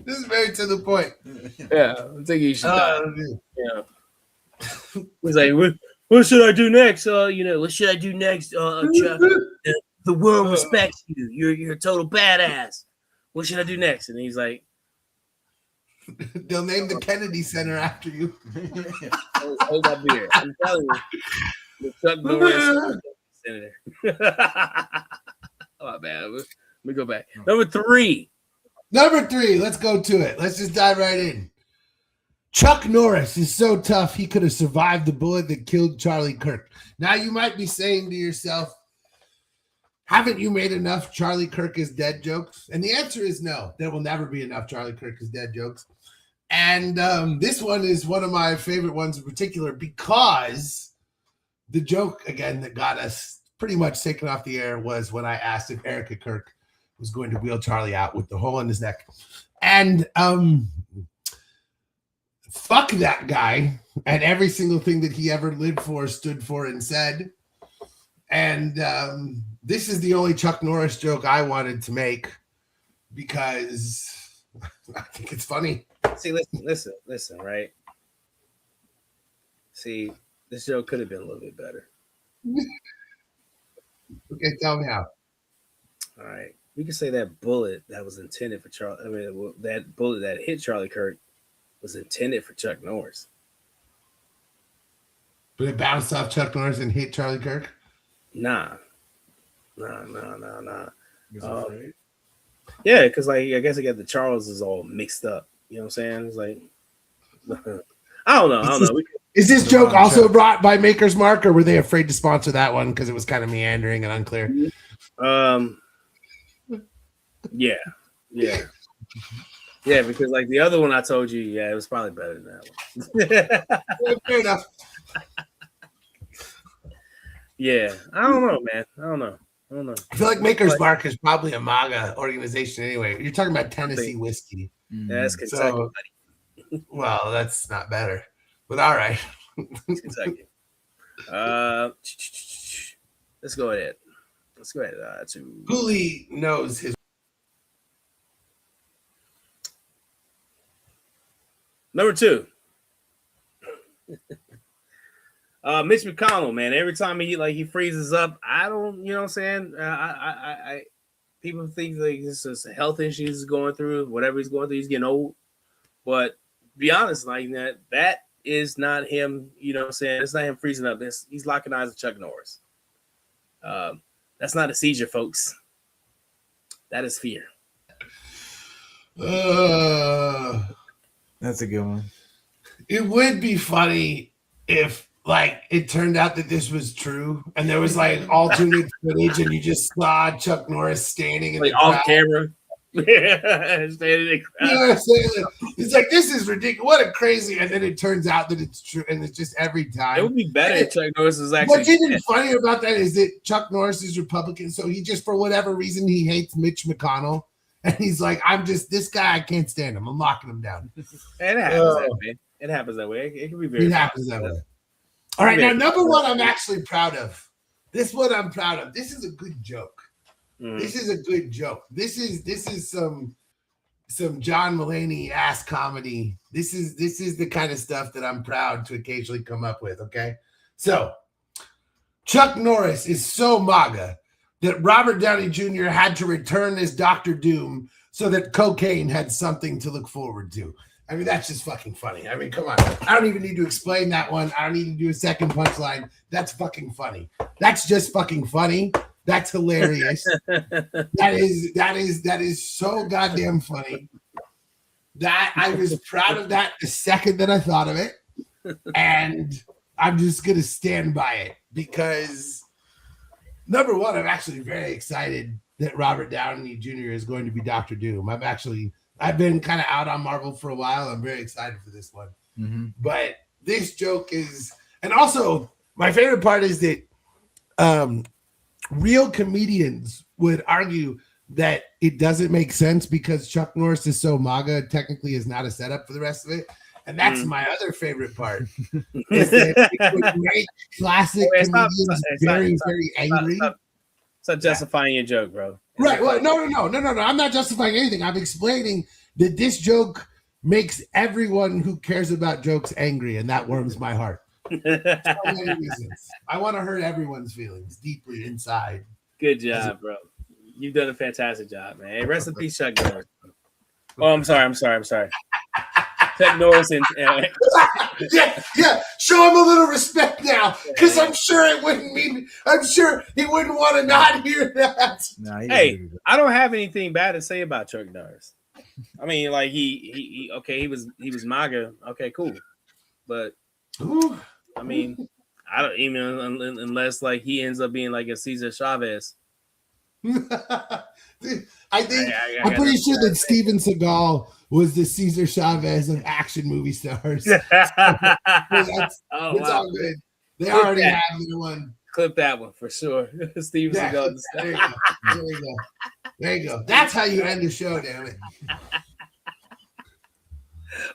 This is very to the point. Yeah, I'm thinking he should die. Yeah. He's like, what should I do next? What should I do next? Chuck, the world respects you. You're a total badass. What should I do next? And he's like, they'll name the Kennedy Center after you. Hold my beer. I'm telling you, the Chuck Norris Senator. Oh man, let me go back. Number 3. Let's go to it. Let's just dive right in. Chuck Norris is so tough he could have survived the bullet that killed Charlie Kirk. Now you might be saying to yourself, haven't you made enough Charlie Kirk is dead jokes? And the answer is no. There will never be enough Charlie Kirk is dead jokes. And this one is one of my favorite ones in particular because the joke, again, that got us pretty much taken off the air was when I asked if Erica Kirk was going to wheel Charlie out with the hole in his neck. And fuck that guy and every single thing that he ever lived for, stood for, and said. And this is the only Chuck Norris joke I wanted to make because I think it's funny. See, listen, right? See, this joke could have been a little bit better. Okay, tell me how. All right. We can say that bullet that was intended for Charlie. I mean, that bullet that hit Charlie Kirk was intended for Chuck Norris. But it bounced off Chuck Norris and hit Charlie Kirk? Nah. Yeah, because like I guess I got the Charles is all mixed up. You know what I'm saying? It's like I don't know. Is this joke also brought by Maker's Mark, or were they afraid to sponsor that one because it was kind of meandering and unclear? Yeah, because like the other one I told you, it was probably better than that one. Yeah, fair enough. Yeah, I don't know, man. I don't know. I feel like Maker's Mark is probably a MAGA organization anyway. You're talking about Tennessee whiskey. Yeah, that's Kentucky. So, well, that's not better, but all right. It's Kentucky. Let's go ahead. To Hooli knows his. Number 2. Mitch McConnell, man. Every time he freezes up, I don't, you know what I'm saying? people think like this is a health issues he's going through, whatever he's going through, he's getting old. But be honest, like that is not him, you know what I'm saying? It's not him freezing up. He's locking eyes with Chuck Norris. That's not a seizure, folks. That is fear. That's a good one. It would be funny if like it turned out that this was true and there was like alternate footage and you just saw Chuck Norris standing in like the off crowd. camera. Standing in the crowd. You know what I'm saying? It's like, this is ridiculous. What a crazy. And then it turns out that it's true. And it's just every time. It would be better if Chuck Norris was actually. What's even funny about that is that Chuck Norris is Republican. So he just, for whatever reason, he hates Mitch McConnell. And he's like, this guy, I can't stand him. I'm locking him down. It happens that way. It happens that way. It can be very. It happens that way. All right. Now, number one, I'm actually proud of. This one I'm proud of. This is a good joke. This is a good joke. This is some John Mulaney ass comedy. This is the kind of stuff that I'm proud to occasionally come up with. Okay, so Chuck Norris is so MAGA that Robert Downey Jr. had to return as Dr. Doom so that cocaine had something to look forward to. I mean, that's just fucking funny. I mean, come on. I don't even need to explain that one. I don't need to do a second punchline. That's fucking funny. That's just fucking funny. That's hilarious. that is so goddamn funny. That I was proud of that the second that I thought of it. And I'm just gonna stand by it because number one, I'm actually very excited that Robert Downey Jr. is going to be Dr. Doom. I've been kind of out on Marvel for a while. I'm very excited for this one. Mm-hmm. But this joke is, and also my favorite part is that real comedians would argue that it doesn't make sense because Chuck Norris is so MAGA, technically is not a setup for the rest of it. And that's my other favorite part. Is that it would make classic comedians very angry. Stop justifying your joke, bro. Right. Well, no. I'm not justifying anything. I'm explaining that this joke makes everyone who cares about jokes angry, and that warms my heart. So many reasons. I want to hurt everyone's feelings deeply inside. Good job, bro. You've done a fantastic job, man. Hey, rest in peace, Chuck Norris. Oh, I'm sorry. Chuck Norris and yeah. Show him a little respect now, because I'm sure he wouldn't want to not hear that. No, hey, I don't have anything bad to say about Chuck Norris. I mean, like he was MAGA. Okay, cool, but I mean, I don't even unless like he ends up being like a Cesar Chavez. I'm pretty sure that Steven Seagal was the Cesar Chavez of action movie stars. It's all good. They already have the one. Clip that one for sure. Steven Seagal. There you go. That's how you end the show, damn it.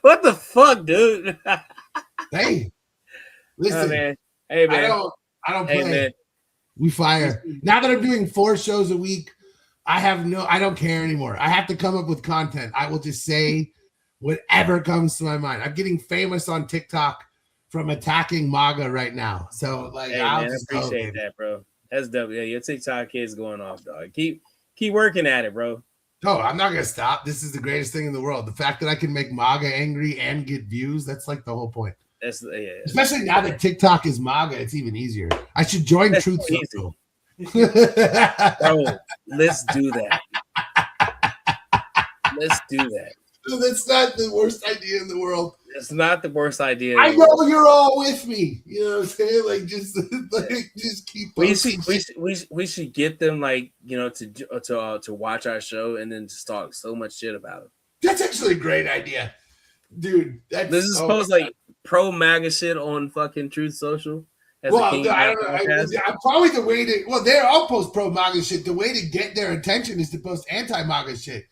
What the fuck, dude? Hey, listen. Oh, man. Hey, man. I don't play. Hey, man. We fire. Now that I'm doing 4 shows a week, I don't care anymore. I have to come up with content. I will just say whatever comes to my mind. I'm getting famous on TikTok from attacking MAGA right now. So like, hey, I appreciate that, bro. That's dope. Yeah, your TikTok kid's going off, dog. Keep working at it, bro. Oh, I'm not gonna stop. This is the greatest thing in the world. The fact that I can make MAGA angry and get views, that's like the whole point. Especially now that TikTok is MAGA, it's even easier. I should join Truth Social. Bro, let's do that. Let's do that. That's not the worst idea in the world. It's not the worst idea. I know you're all with me. You know what I'm saying? Like just keep. We should get them to watch our show and then just talk so much shit about them. That's actually a great idea, dude. This is supposed like pro MAGA shit on fucking Truth Social. Well, I don't know. Probably the way to. Well, they're all post pro MAGA shit. The way to get their attention is to post anti MAGA shit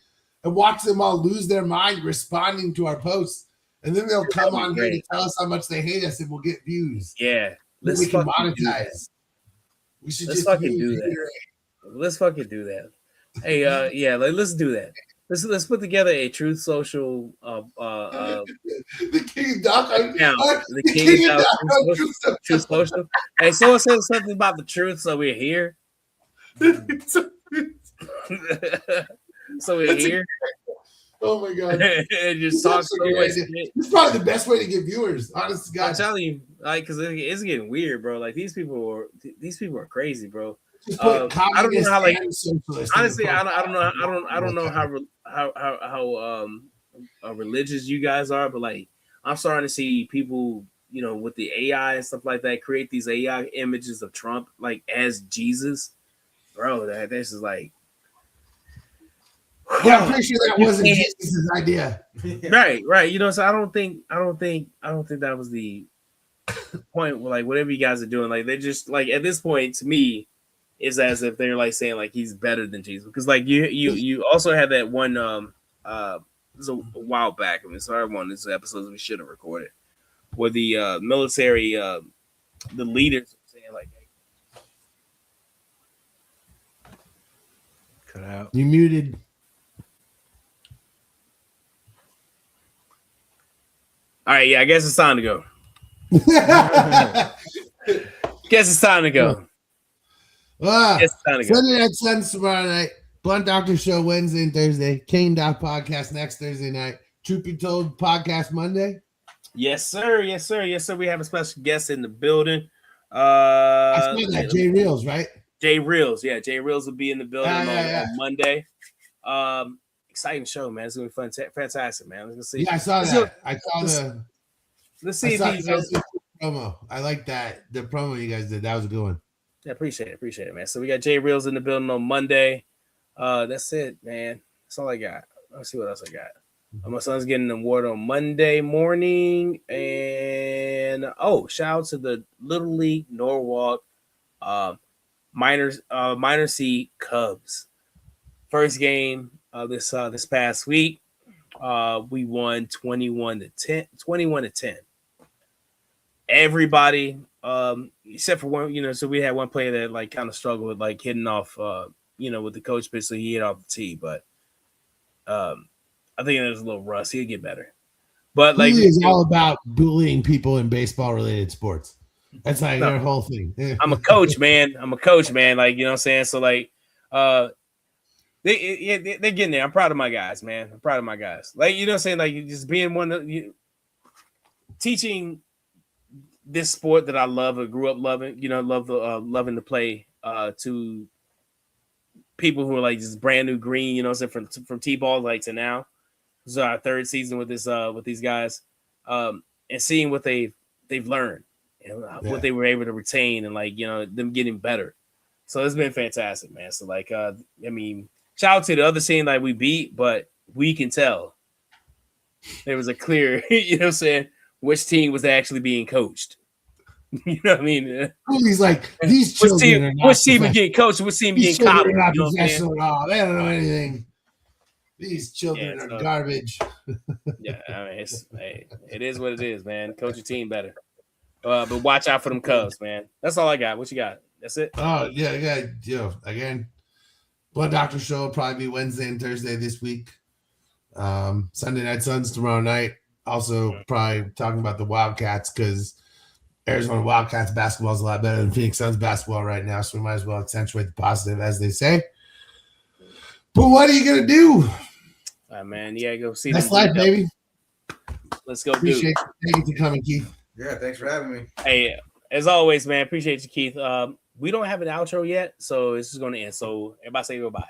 and watch them all lose their mind responding to our posts, and then they'll come on here to tell us how much they hate us, and we'll get views. Yeah, we can monetize. We should just fucking do that. Let's fucking do that. Hey, let's do that. Let's put together a Truth Social the King Doc the King Doc Truth Social. Hey, someone said something about the truth, so we're here. So we're here Oh my god. and just talk so much shit. It's probably the best way to get viewers. Honest to I'm God. telling you, like, because it's getting weird, bro. Like these people are crazy, bro. Just put I don't know how, like, communist and socialist in honestly, the I don't know, I don't know profile. how religious you guys are, but like I'm starting to see people, you know, with the AI and stuff like that, create these AI images of Trump like as Jesus, bro. This is like, Yeah, I'm pretty sure that wasn't Jesus' idea. right. You know, so I don't think that was the point. Like whatever you guys are doing, like they're just like at this point to me, is as if they're like saying like he's better than Jesus because like you also had that one it was a while back. I mean, sorry, one of these episodes we should have recorded where the military the leaders were saying like, hey, Cut out. You muted. all right, yeah, I guess it's time to go. Guess it's time to go. Ah, Guess it's time to go. Sunday Night Suns tomorrow night. Blunt Doctor Show Wednesday and Thursday. Kane Doc Podcast next Thursday night. Truth Be Told Podcast Monday. Yes, sir. We have a special guest in the building. I saw that. Jay Reels, right? Jay Reels. Yeah, Jay Reels will be in the building on Monday. Exciting show, man. It's gonna be fun, fantastic, man. Let's see. Yeah, I saw that. I saw the. Let's see if he's promo. I like that. The promo you guys did. That was a good one. Yeah, appreciate it, man. So we got Jay Reels in the building on Monday. That's it, man. That's all I got. Let's see what else I got. My son's getting an award on Monday morning, and shout out to the Little League Norwalk minor C Cubs. First game this past week, we won 21-10. Everybody, except for one, you know, so we had one player that like kind of struggled with like hitting off, with the coach pitch, so he hit off the tee, but I think there's a little rust. He'll get better. But like, it's all about bullying people in baseball-related sports. That's like their whole thing. I'm a coach, man. Like, you know what I'm saying? So like, they're getting there. I'm proud of my guys, man. Like, you know what I'm saying? Like, just being one of teaching this sport that I love or grew up loving, loving to play to people who are like just brand new green, you know what I'm saying, from T-ball like to now. This is our third season with these guys, and seeing what they've learned and what they were able to retain and like, you know, them getting better. So it's been fantastic, man. So like, I mean, shout out to the other team that we beat, but we can tell there was a clear, you know what I'm saying, which team was actually being coached. You know what I mean? He's like, these children which team is getting coached, which team is getting coddled. Not professional at all. They don't know anything. These children are garbage. Yeah, I mean, it is what it is, man. Coach your team better. But watch out for them Cubs, man. That's all I got. What you got? That's it? Oh, yeah. Again, Blood Doctor Show will probably be Wednesday and Thursday this week. Sunday Night Suns tomorrow night. Also, probably talking about the Wildcats because Arizona Wildcats basketball is a lot better than Phoenix Suns basketball right now, so we might as well accentuate the positive, as they say. But what are you gonna do? Man, yeah, go see. That's life, baby. Let's go. Appreciate you. Thank you for coming, Keith. Yeah, thanks for having me. Hey, as always, man, appreciate you, Keith. We don't have an outro yet, so it's just gonna end. So everybody say goodbye.